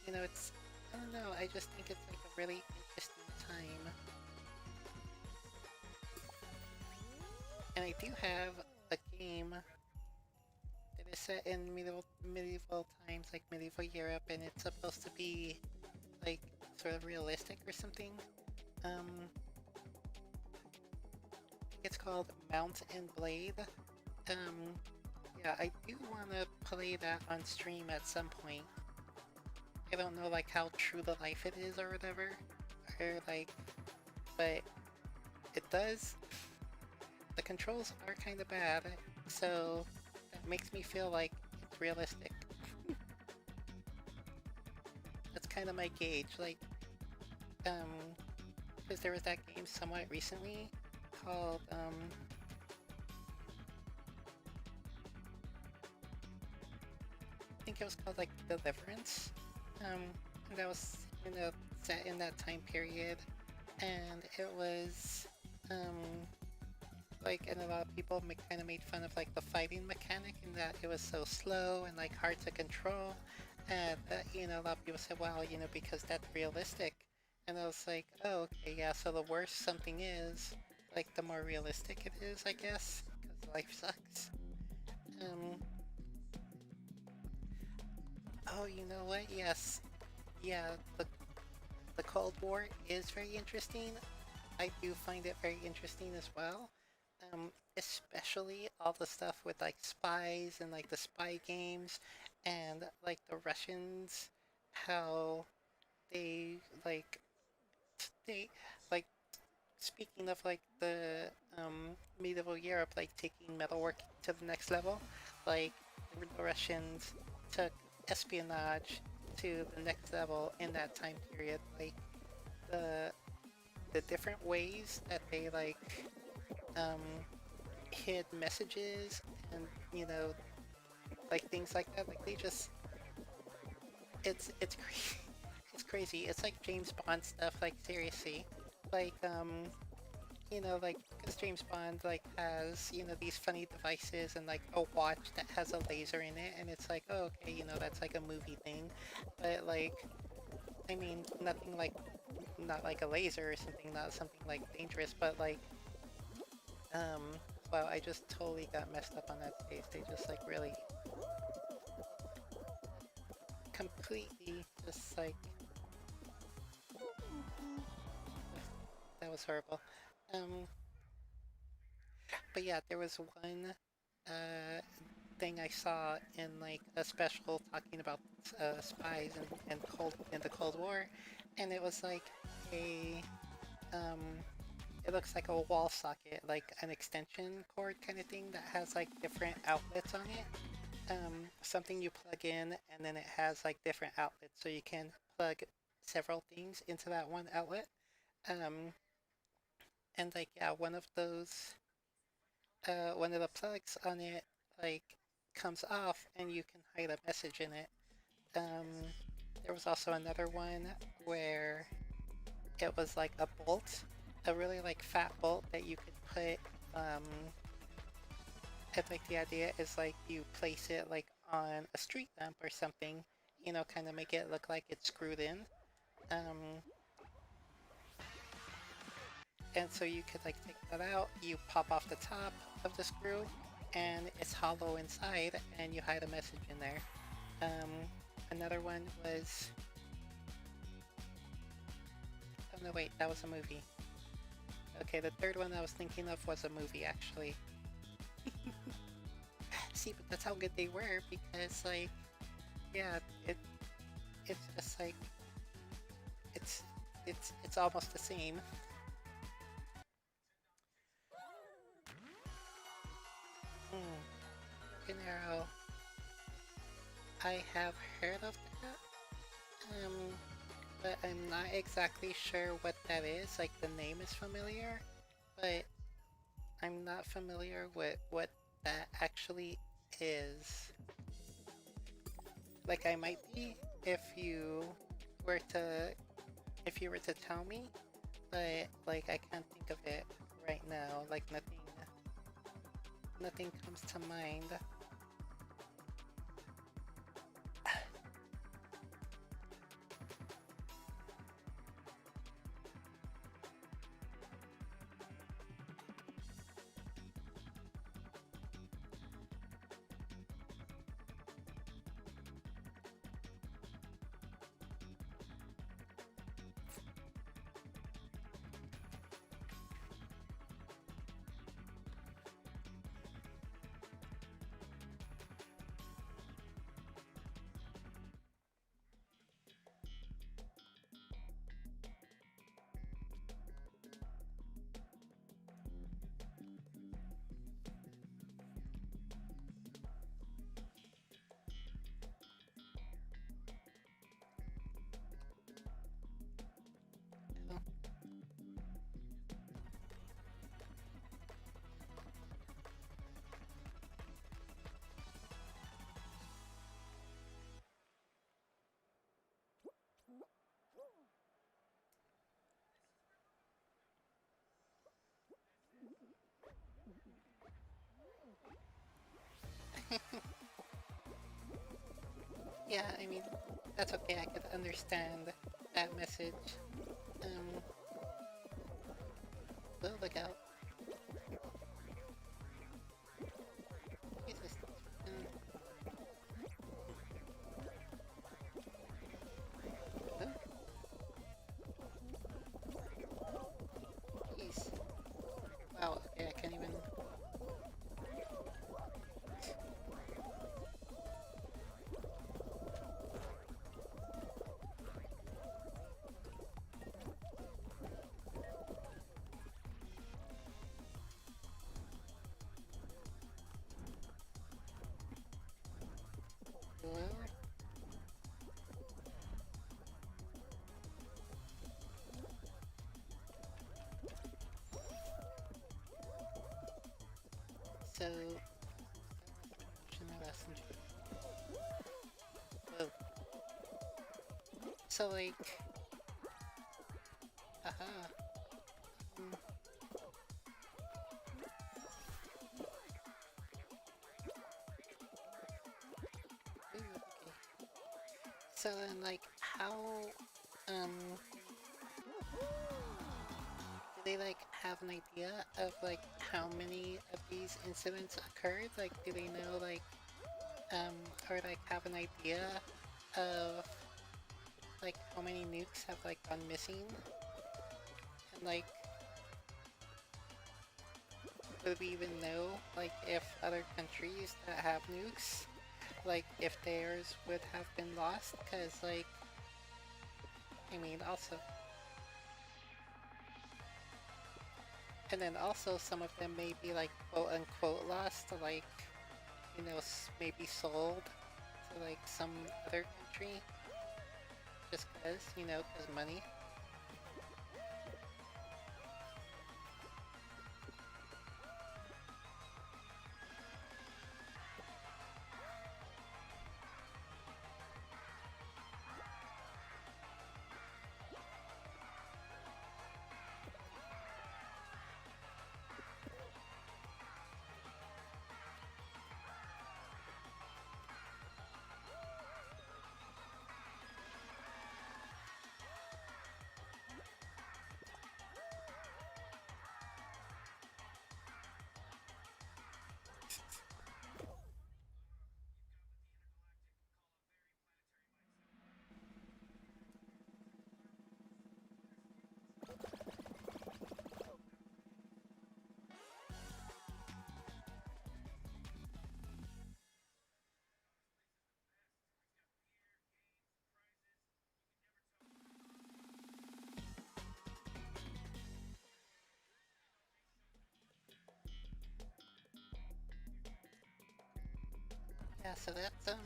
you know, it's, I don't know, I just think it's like a really interesting time. And I do have a game that is set in medieval times, like medieval Europe, and it's supposed to be like sort of realistic or something. It's called Mount and Blade. Um, yeah, I do want to play that on stream at some point. I don't know like how true to life it is or whatever, or like, but it does. The controls are kind of bad, so that makes me feel like it's realistic. That's kind of my gauge, like, because there was that game somewhat recently called, I think it was called like Deliverance, and that was, you know, set in that time period, and it was, like, and a lot of people kind of made fun of like the fighting mechanic in that it was so slow and like hard to control, and you know, a lot of people said, well, you know, because that's realistic, and I was like, oh, okay, yeah, so the worse something is, like the more realistic it is, I guess, because life sucks. Um, oh, you know what? Yes, yeah, the Cold War is very interesting. I do find it very interesting as well. Especially all the stuff with like spies and like the spy games and like the Russians, how they like they like speaking of like the medieval Europe like taking metalwork to the next level, like the Russians took espionage to the next level in that time period. Like the the different ways that they like um hid messages and, you know, like things like that, like they just it's crazy. It's crazy. It's like James Bond stuff, like seriously, like you know, like because James Bond like has, you know, these funny devices and like a watch that has a laser in it, and it's like, oh, okay, you know, that's like a movie thing, but like, I mean, nothing like, not like a laser or something, not something like dangerous, but like um wow, I just totally got messed up on that stage. They just like really completely just like, that was horrible. Um, but yeah, there was one uh, thing I saw in like a special talking about spies and cold in the Cold War, and it was like a um, it looks like a wall socket, like an extension cord kind of thing that has like different outlets on it. Something you plug in, and then it has like different outlets, so you can plug several things into that one outlet. Um, and like yeah, one of the plugs on it like comes off, and you can hide a message in it. Um, there was also another one where it was like a bolt, a really like fat bolt that you could put. I think the idea is like you place it like on a street lamp or something, you know, kind of make it look like it's screwed in. Um, and so you could like take that out, you pop off the top of the screw, and it's hollow inside, and you hide a message in there. Um, Another one was no, wait, that was a movie. Okay, the third one I was thinking of was a movie, actually. See, but that's how good they were, because, like, yeah, it's just like, it's, it's almost the same. Broken Arrow. I have heard of that, but I'm not exactly sure what that is. Like, the name is familiar, but I'm not familiar with what that actually is. Like, I might be if you were to tell me, but like I can't think of it right now. Like, nothing comes to mind. Yeah, I mean, that's okay. I could understand that message. Um, oh, look out. Jesus. Oh, jeez. Wow, okay, I can't even... Well... So... Whoa. So, like... Aha. Mm. Ooh, okay. So then, like, how... Um... Do they, like, have an idea of, like, how many of these incidents occurred? Like, do they know, like, or, like, have an idea of, like, how many nukes have, like, gone missing? And, like, would we even know, like, if other countries that have nukes, like, if theirs would have been lost? Because, like, I mean, also... And then also some of them may be, like, quote-unquote lost, like, you know, maybe sold to, like, some other country. Just cause, you know, cause money. Yeah, so that's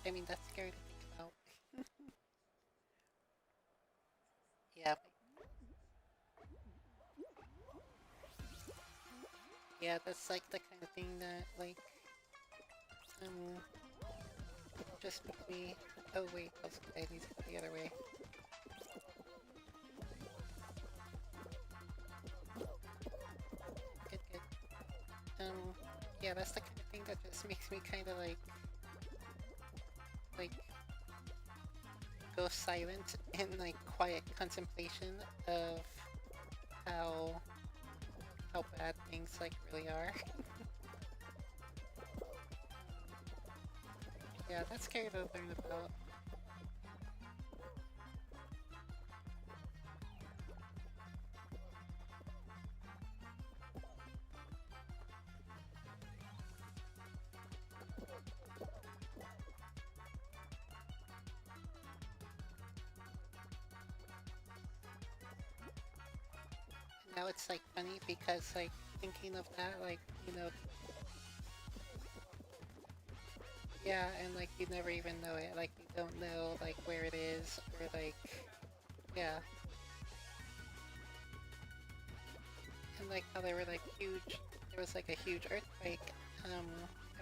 I mean that's scary to think about. Yeah, yeah, that's like the kind of thing that like um just makes me. Oh wait, I need to go the other way. Good, good. Yeah, that's the kind of thing that just makes me kind of like go silent in like quiet contemplation of how how bad things like really are. Yeah, that's scary to learn about. Now it's like funny because like thinking of that, like, you know, yeah, and like you never even know it, like you don't know like where it is or like, yeah, and like how there were like huge, there was like a huge earthquake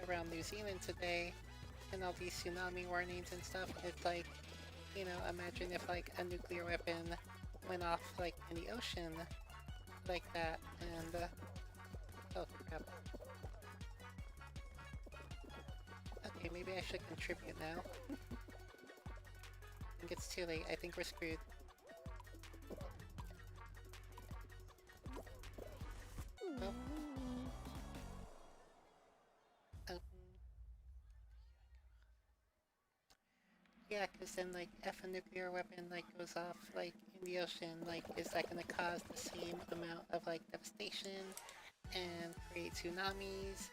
around New Zealand today, and all these tsunami warnings and stuff. It's like, you know, imagine if like a nuclear weapon went off like in the ocean like that, and oh crap. Okay, maybe I should contribute now. I think it's too late. I think we're screwed. Oh. Um, yeah, because then like if a nuclear weapon like goes off like in the ocean, like is that gonna cause the same amount of like devastation and create tsunamis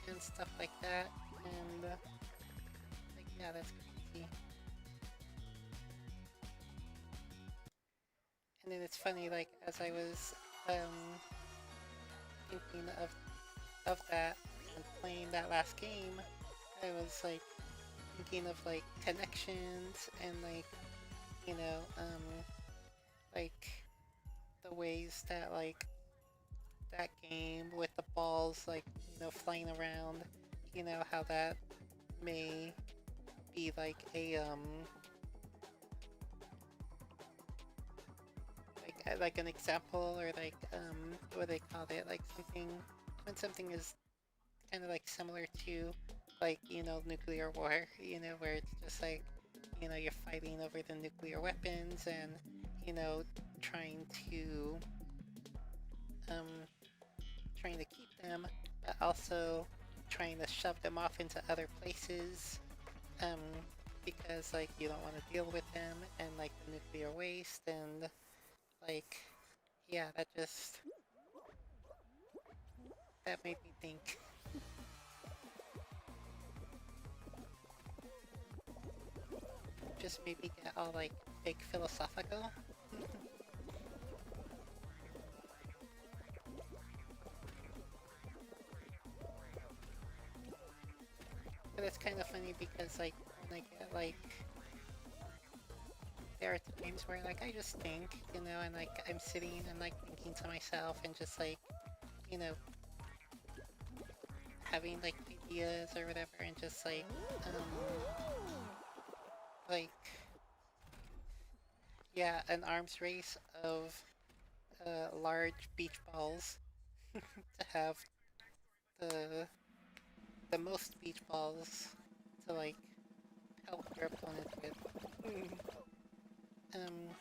and stuff like that? And like yeah, that's crazy. And then it's funny, like as I was thinking of that and playing that last game, I was like thinking of like connections and like, you know, like the ways that like that game with the balls like, you know, flying around, you know, how that may be like an example or like what they call it, like something when something is kind of like similar to like, you know, nuclear war, you know, where it's just like, you know, you're fighting over the nuclear weapons and, you know, trying to um trying to keep them, but also trying to shove them off into other places, um, because like you don't want to deal with them and like the nuclear waste and like yeah, that made me think. Just made me get all like big philosophical. But it's kind of funny because like when I get like there are times where like I just think, you know, and like I'm sitting and like thinking to myself and just like, you know, having like ideas or whatever and just like yeah, an arms race of large beach balls to have the the most beach balls to like help your opponent with. um,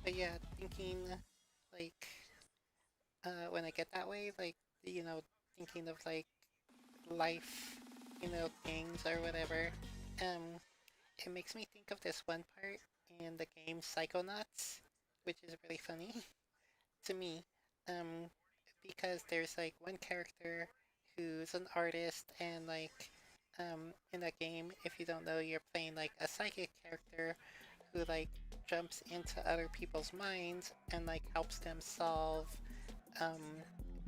but yeah, thinking like when I get that way, like you know, thinking of like life things or whatever. Um, it makes me think of this one part in the game Psychonauts, which is really funny to me. Um, because there's like one character who's an artist, and like in that game, if you don't know, you're playing like a psychic character who like jumps into other people's minds and like helps them solve um,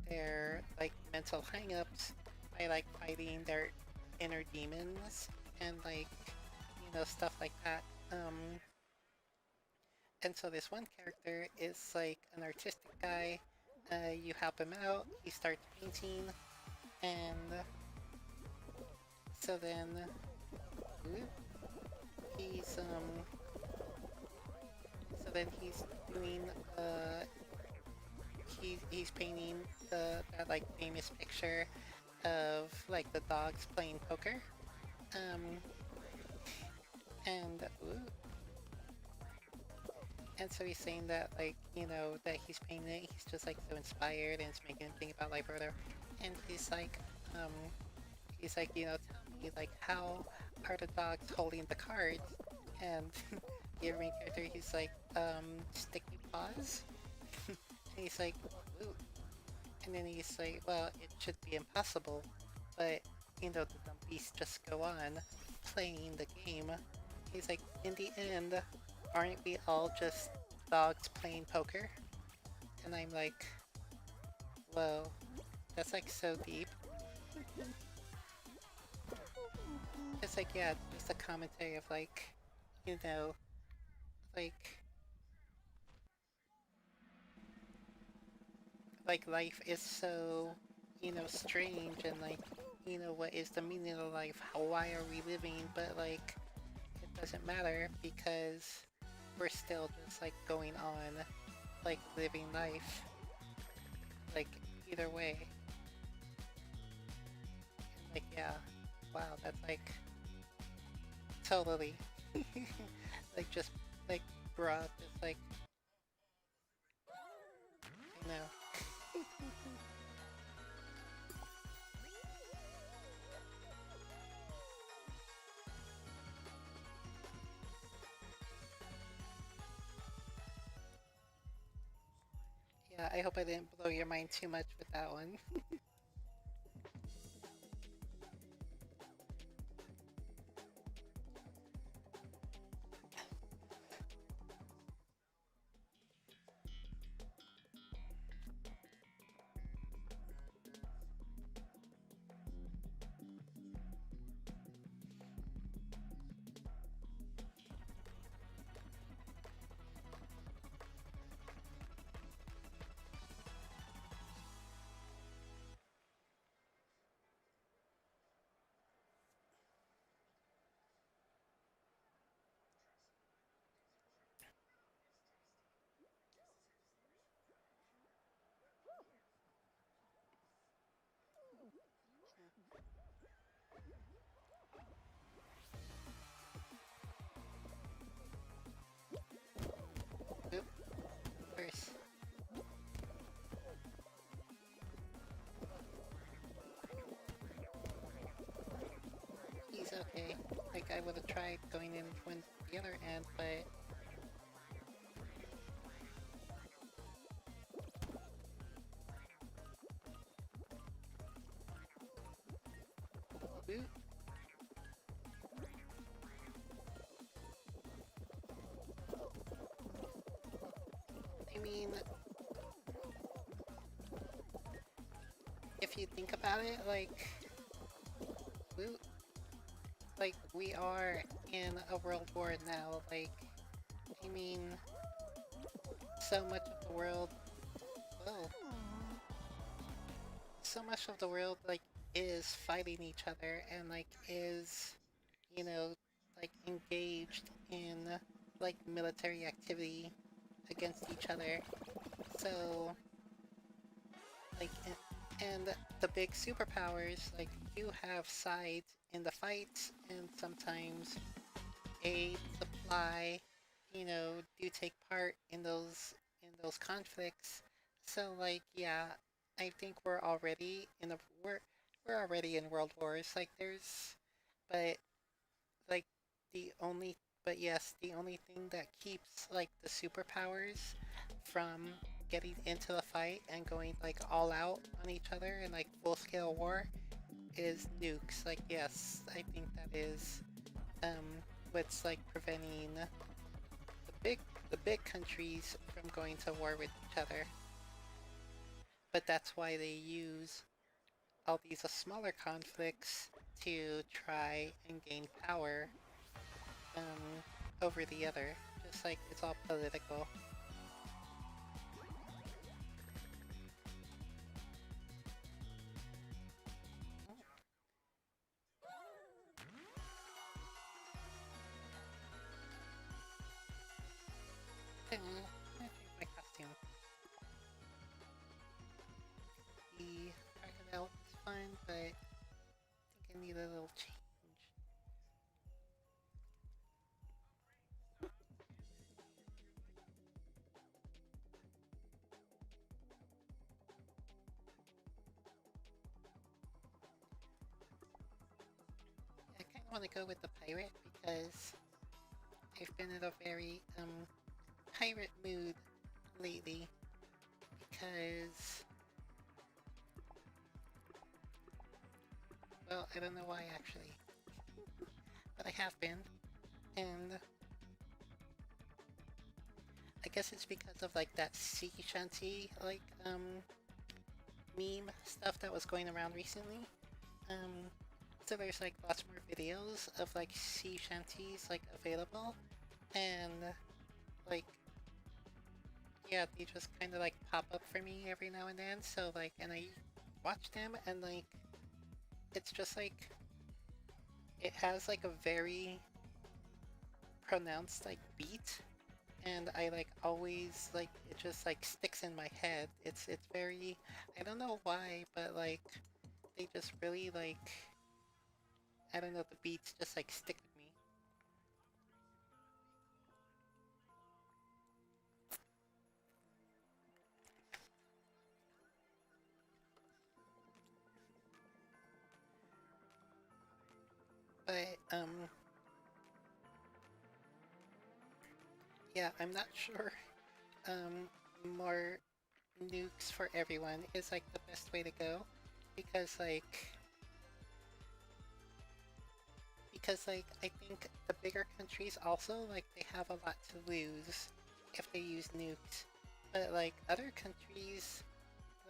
their like mental hangups by like fighting their inner demons and like stuff like that. And so this one character is like an artistic guy. You help him out. He starts painting, and so then he's he's doing he's painting that like famous picture of like the dogs playing poker. Um, and so he's saying that like that he's painting it. He's just like so inspired and it's making him think about life or whatever. And um, he's like tell me like how are the dogs holding the cards? And the main character he's like sticky paws. And he's like ooh. And then he's like, well, it should be impossible, but the dumb beasts just go on playing the game. He's like, in the end, aren't we all just dogs playing poker? And I'm like, whoa, that's like so deep. It's like, yeah, just a commentary of like, you know, like life is so, strange and like, what is the meaning of life? Why are we living? But like, it doesn't matter because we're still just like going on, like living life, like either way. Like, yeah, wow, that's like totally, like just like broad, just like, you know. Yeah, I hope I didn't blow your mind too much with that one. Oop, first. He's okay. Like, I would have tried going in from the other end, but oop. I mean, if you think about it, oop, like we are in a world war now. Like, I mean, so much of the world, well, so much of the world like is fighting each other and like is, you know, like engaged in like military activity against each other. So like and the big superpowers like do have sides in the fights and sometimes aid supply do take part in those conflicts. So like yeah, I think we're already in a we're we're already in world wars. Like but like the only, but yes, the only thing that keeps like the superpowers from getting into the fight and going like all out on each other in like full scale war is nukes. Like yes, I think that is um what's like preventing big the big countries from going to war with each other. But that's why they use all these smaller conflicts to try and gain power um, over the other. Just like it's all political. I think my costume. The crocodile is fun, but I think I need a little change. I kind of want to go with the pirate because I've been in a very pirate mood lately because, well, I don't know why actually, but I have been, and I guess it's because of like that sea shanty like meme stuff that was going around recently. Um, so there's like lots more videos of like sea shanties like available, and like yeah, they just kind of like pop up for me every now and then. So like, and I watch them, and like it's just like it has like a very pronounced like beat, and I like always like it just like sticks in my head. It's very, I don't know why, but like they just really like, I don't know, the beats just like stick with me. But yeah, I'm not sure um more nukes for everyone is like the best way to go, because I think the bigger countries also like they have a lot to lose if they use nukes, but like other countries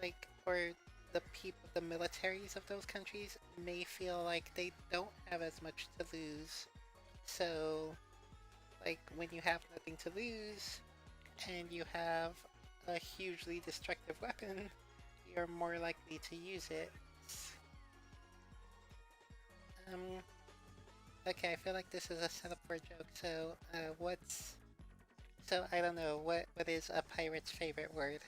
like, or the people, the militaries of those countries may feel like they don't have as much to lose. So like when you have nothing to lose and you have a hugely destructive weapon, you're more likely to use it. Um, okay, I feel like this is a setup for a joke. So, so I don't know, what is a pirate's favorite word?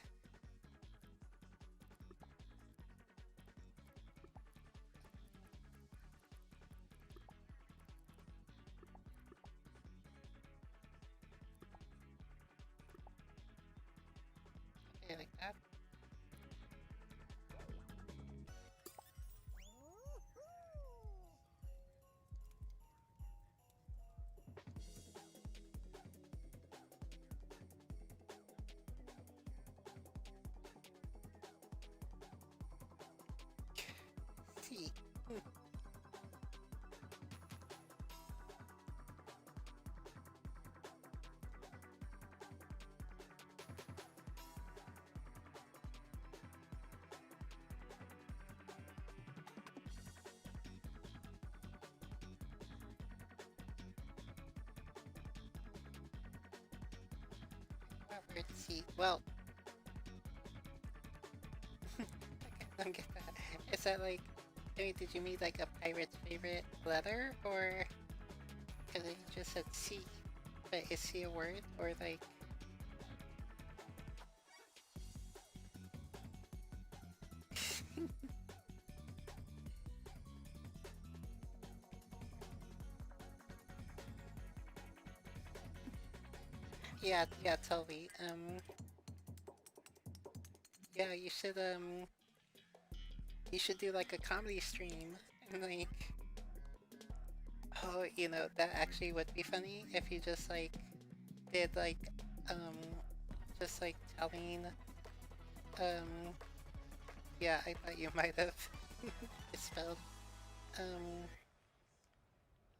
Okay, like that. See. Hmm. Robert, see. Well, I don't get that. Is that like, I mean, did you mean like a pirate's favorite letter, or because it just said C, but is C a word, or like? Yeah, yeah, totally. Yeah, You should do like a comedy stream and like, oh, you know, that actually would be funny if you just like did like, um, just like telling, um, yeah, I thought you might have misspelled, um,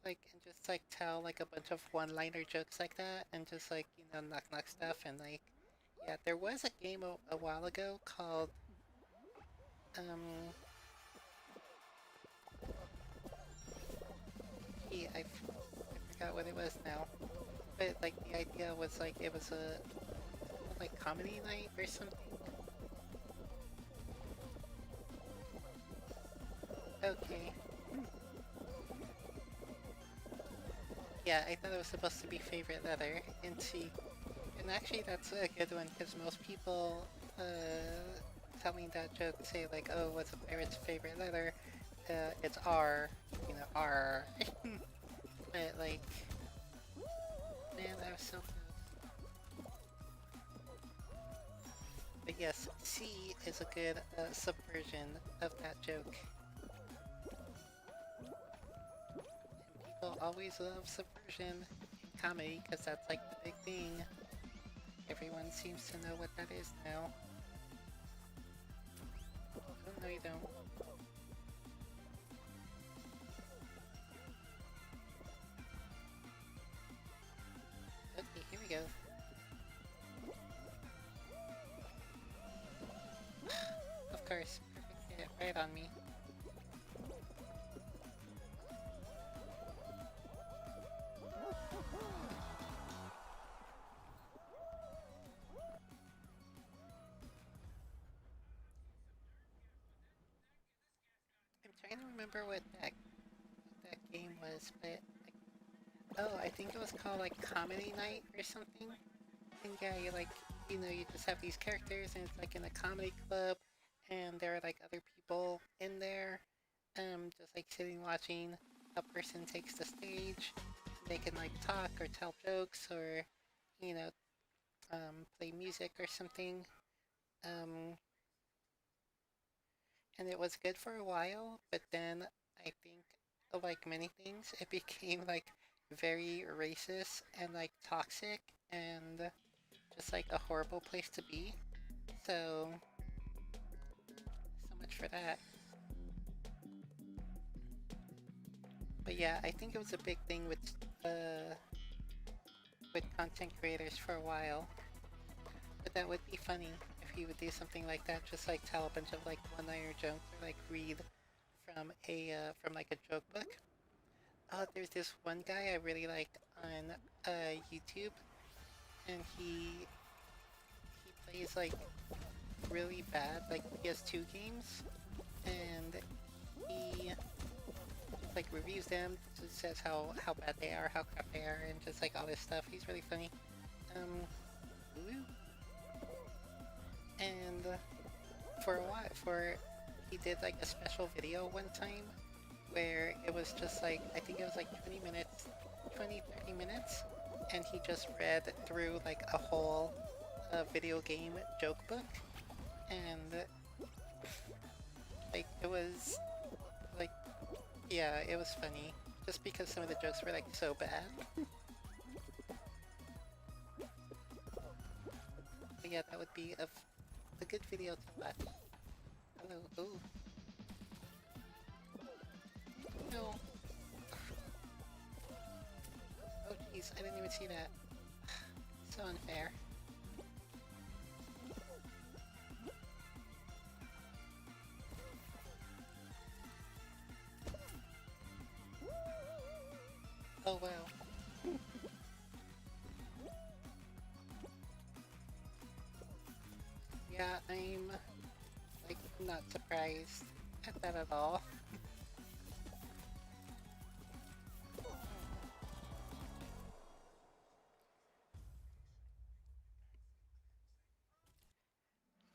like, and just like tell like a bunch of one-liner jokes like that and just like, you know, knock stuff and like, yeah, there was a game a while ago called, um, I forgot what it was now. But like the idea was like it was a like comedy night or something. Okay. Yeah, I thought it was supposed to be favorite letter and see. And actually that's a good one because most people telling that joke say like, oh, what's a pirate's favorite letter? It's R, you know, R. But like, man, that was so close. But yes, C is a good subversion of that joke. People always love subversion in comedy because that's like the big thing. Everyone seems to know what that is now. Oh, no, you don't. Okay, here we go. Of course, perfect hit right on me. I'm trying to remember what that game was, but oh, I think it was called like Comedy Night or something. And yeah, you like, you know, you just have these characters and it's like in a comedy club and there are like other people in there, just like sitting watching a person takes the stage. They can like talk or tell jokes or, you know, play music or something. Um, and it was good for a while, but then I think, like many things, it became like very racist and like toxic and just like a horrible place to be. So, so much for that. But yeah, I think it was a big thing with content creators for a while. But that would be funny if you would do something like that, just like tell a bunch of like one-liner jokes or like read from like a joke book. There's this one guy I really liked on YouTube, and he plays like really bad. Like he has two games, and he just like reviews them, just says how bad they are, how crap they are, and just like all this stuff. He's really funny. Ooh. And for a while, he did like a special video one time where it was just like I think it was like 20 minutes, 30 minutes, and he just read through like a whole video game joke book, and like it was like yeah, it was funny just because some of the jokes were like so bad. But yeah, that would be a good video to watch. Hello, ooh, no, oh jeez, I didn't even see that. So unfair. Oh wow. Yeah, I'm like not surprised at that at all.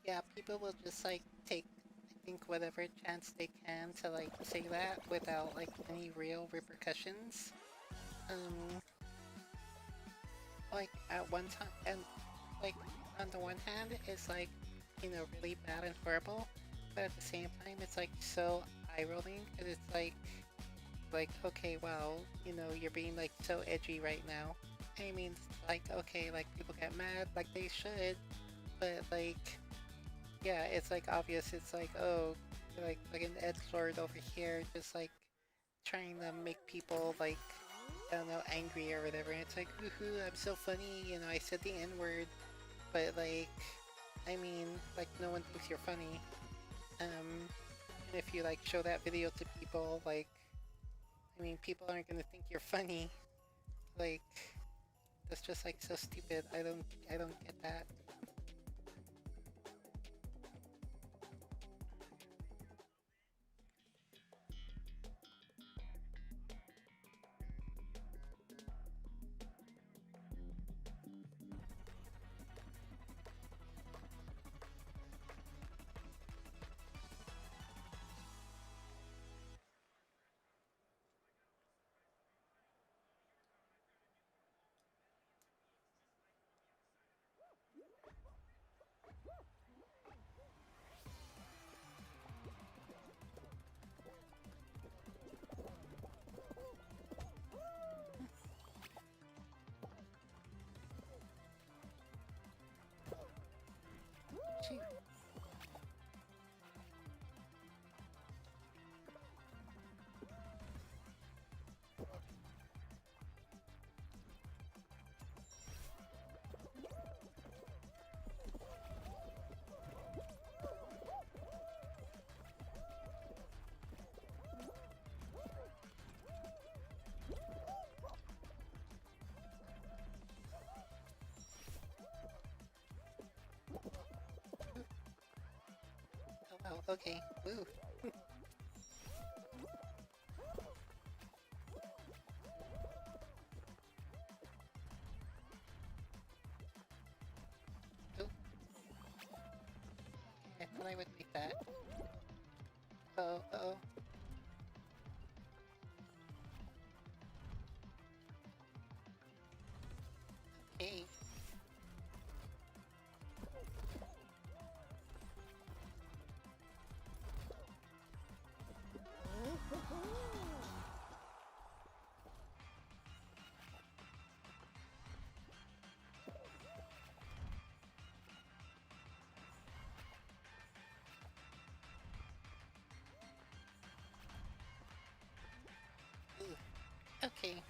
Yeah, people will just like take, I think, whatever chance they can to like say that without like any real repercussions. Um, like at one time, and like on the one hand, it's like, you know, really bad and horrible, but at the same time, it's like so eye-rolling, because it's like, okay, wow, you know, you're being like so edgy right now. I mean, it's like, okay, like people get mad, like they should, but like, yeah, it's like obvious. It's like, oh, like an edgelord over here, just like trying to make people like, I don't know, angry or whatever. And it's like, woohoo, I'm so funny, you know, I said the N word, but like, I mean, like no one thinks you're funny. And if you like show that video to people, like, I mean, people aren't gonna think you're funny. Like, that's just like so stupid. I don't get that. Gee. Oh wow, okay, woo. Oh, I thought I would make that. Oh, oh. Hey. Ooh. Okay.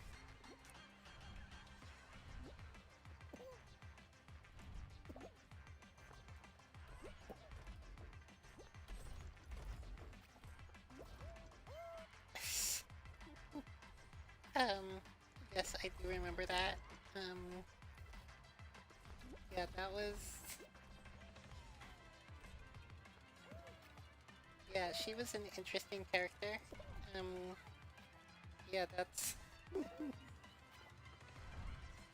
Um, yes, I do remember that. Um, yeah, that was. Yeah, she was an interesting character. Um, yeah, that's.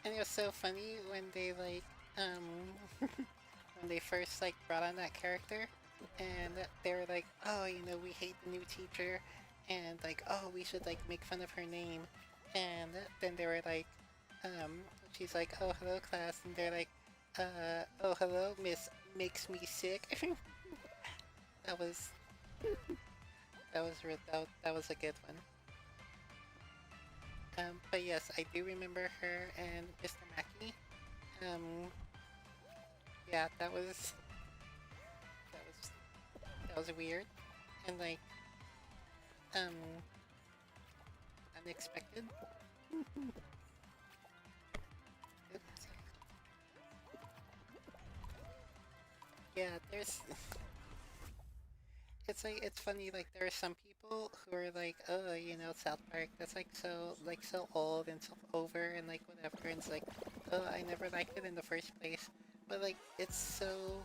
And it was so funny when they like, when they first like brought on that character, and they were like, oh, you know, we hate the new teacher, and like, oh, we should like make fun of her name, and then they were like, she's like, oh, hello class, and they're like, oh, hello miss, makes me sick. that was that was a good one. But yes, I do remember her and Mr. Mackey. Um, yeah, that was that was weird and like um unexpected. Oops. Yeah, there's it's like it's funny like there are some people who are like, oh, you know, South Park, that's like so old and so over and like whatever, and it's like, oh, I never liked it in the first place. But like it's so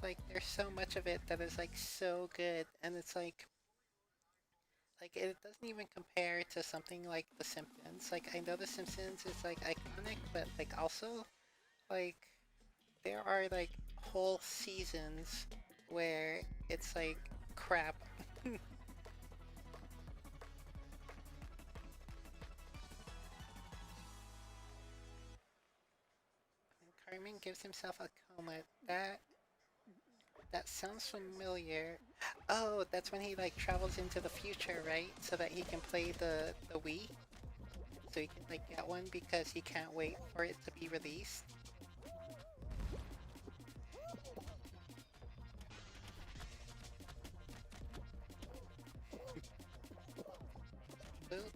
like there's so much of it that is like so good, and it's like it doesn't even compare to something like The Simpsons. Like I know The Simpsons is like iconic, but like also like there are like whole seasons where it's like crap. And Carmen gives himself a coma. That That sounds familiar. Oh, that's when he like travels into the future, right? So that he can play the Wii. So he can like get one because he can't wait for it to be released. Ooh.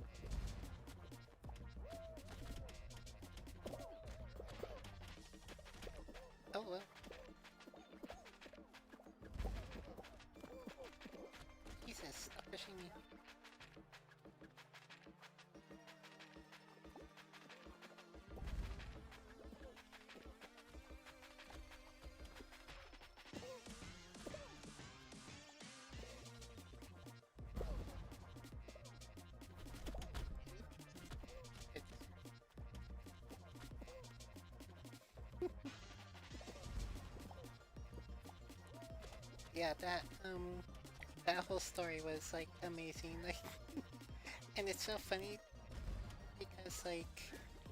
Oh well. Jesus, stop pushing me. Yeah, that whole story was like amazing. Like, and it's so funny because like,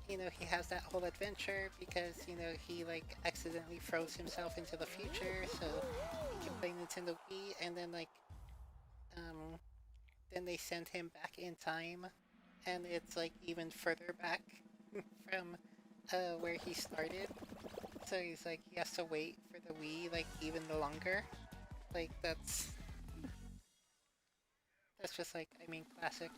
you know, he has that whole adventure because, you know, he like accidentally froze himself into the future so he can play Nintendo Wii, and um then they send him back in time, and it's like even further back from where he started. So he's like he has to wait for the Wii like even longer. Like that's just like, I mean, classic.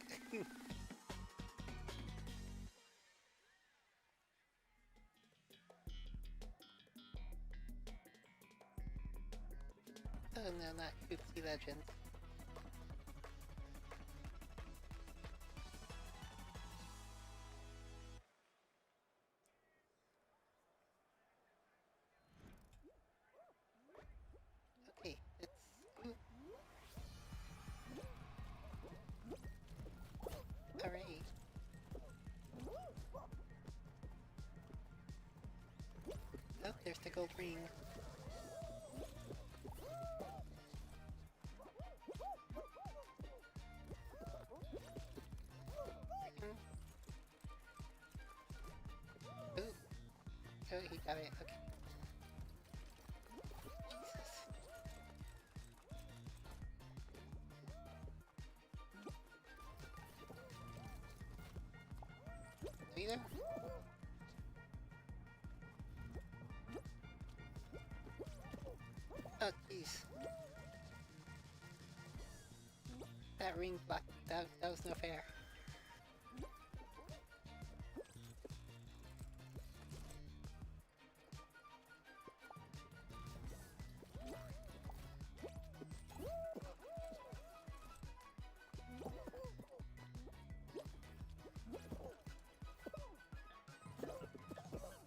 Oh no, not Oopsie Legends. Okay, it's hooray. Oh, there's the gold ring. Hmm. Ooh, oh, he got it. Okay. Jesus. Either? Oh, jeez. That ring blocked. That was no fair.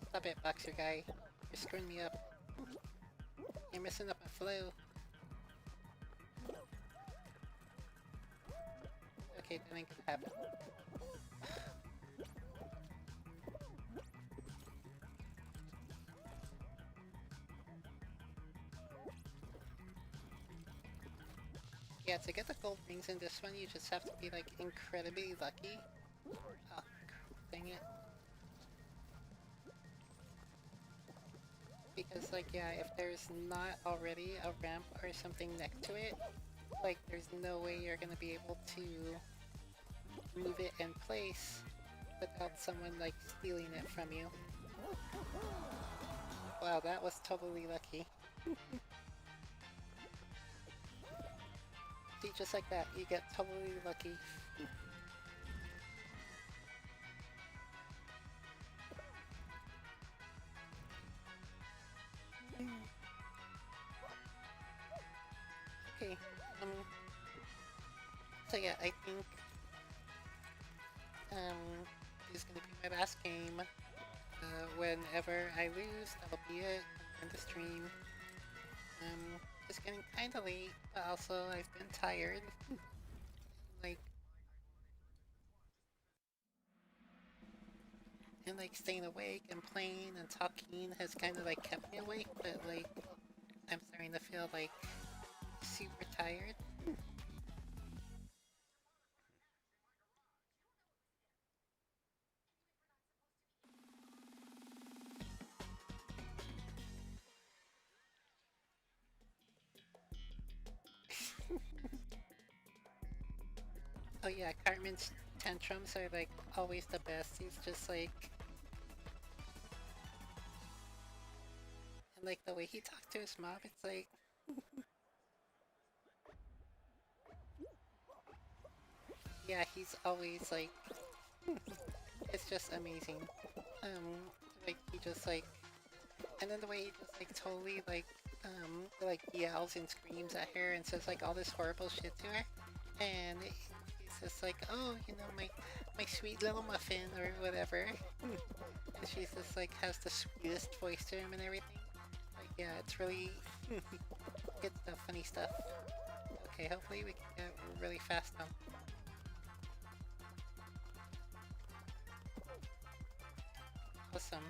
Stop it, boxer guy. You're screwing me up. You're messing up my flow. Okay, that ain't gonna happen. Yeah, to get the gold rings in this one, you just have to be like incredibly lucky. Oh, dang it. Because like, yeah, if there's not already a ramp or something next to it, like there's no way you're gonna be able to move it in place without someone like stealing it from you. Wow, that was totally lucky. See, just like that, you get totally lucky. Okay, um, so yeah, I think, this is gonna be my last game. Whenever I lose, that'll be it. End the stream. It's getting kinda late, but also I've been tired. Like, and like staying awake and playing and talking has kind of like kept me awake, but like I'm starting to feel like super tired. Oh yeah, Cartman's tantrums are like always the best. He's just like, and like the way he talks to his mom, it's like, yeah, he's always like, it's just amazing. Um, like he just like, and then the way he just like totally like yells and screams at her and says like all this horrible shit to her, and he's just like, oh, you know, my sweet little muffin or whatever, and she's just like has the sweetest voice to him and everything. Like yeah, it's really good stuff, funny stuff. Okay, hopefully we can get really fast now. Awesome.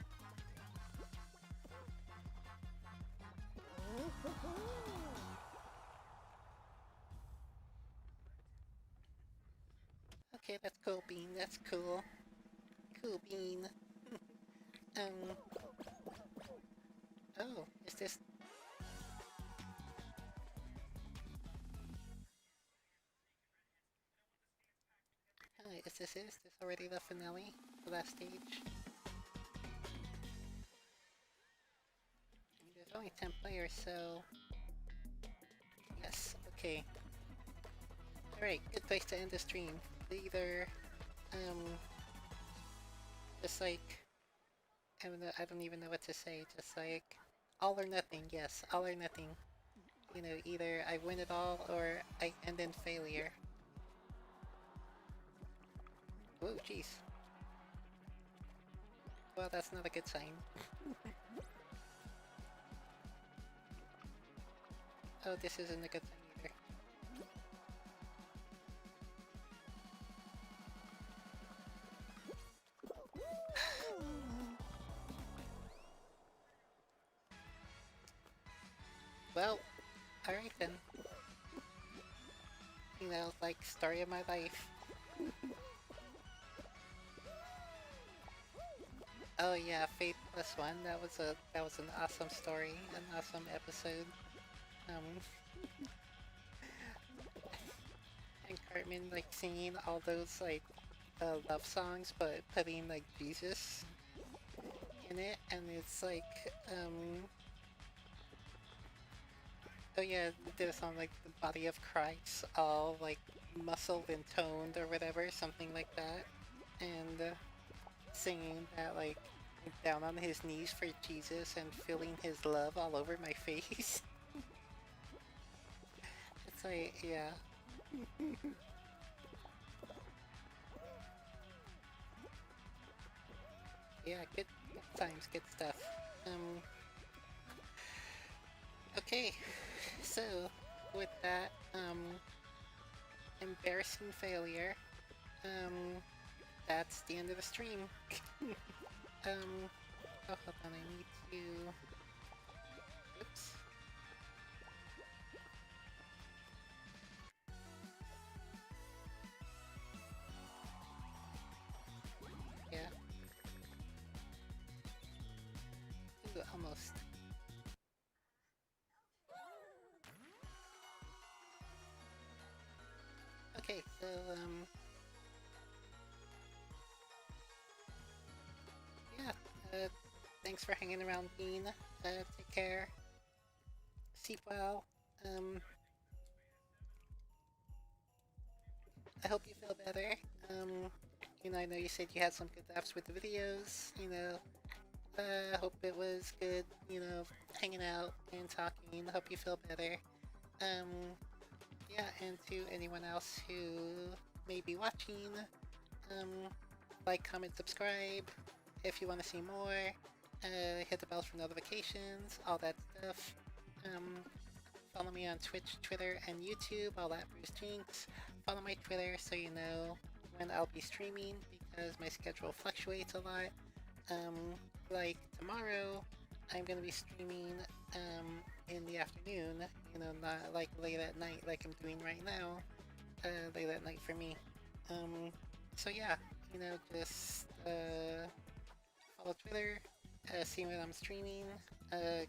Okay, that's cool, Bean. That's cool. Cool, Bean. Um. Oh, is this? Is this it? Is this already the finale? The last stage? There's only 10 players, so yes. Okay. All right. Good place to end the stream. Either, um, just like I don't even know what to say. Just like all or nothing. Yes, all or nothing. You know, either I win it all or I end in failure. Oh, jeez. Well, that's not a good sign. Oh, this isn't a good sign either. Well, alright then. You know, like, story of my life. Oh yeah, Fate Plus One. That was an awesome story, an awesome episode. Um, and Cartman like singing all those like love songs, but putting like Jesus in it, and it's like, oh yeah, did a song like the body of Christ, all like muscled and toned or whatever, something like that, and singing that like down on his knees for Jesus and feeling his love all over my face. It's like, yeah. Yeah, good times, good stuff. Um, okay, so with that, embarrassing failure, that's the end of the stream. um, oh, hold on, I need to, oops, yeah, ooh, almost. Okay, so, yeah, thanks for hanging around, Bean. Take care. Sleep well. Um, I hope you feel better. Um, you know, I know you said you had some good laughs with the videos. You know, hope it was good. You know, hanging out and talking. Hope you feel better. Um, yeah, and to anyone else who may be watching, um, like, comment, subscribe if you want to see more. Hit the bells for notifications, all that stuff. Um, Follow me on Twitch, Twitter, and YouTube, all that Bruce Jinx. Follow my Twitter so you know when I'll be streaming because my schedule fluctuates a lot. Like tomorrow, I'm gonna be streaming in the afternoon, you know, not like late at night like I'm doing right now. Late at night for me. Um, so yeah, you know, just follow Twitter, see when I'm streaming,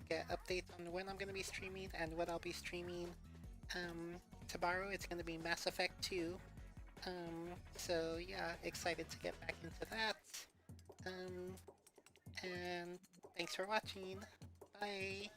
get updates on when I'm going to be streaming and what I'll be streaming. Tomorrow it's going to be Mass Effect 2, So yeah, excited to get back into that. And thanks for watching. Bye.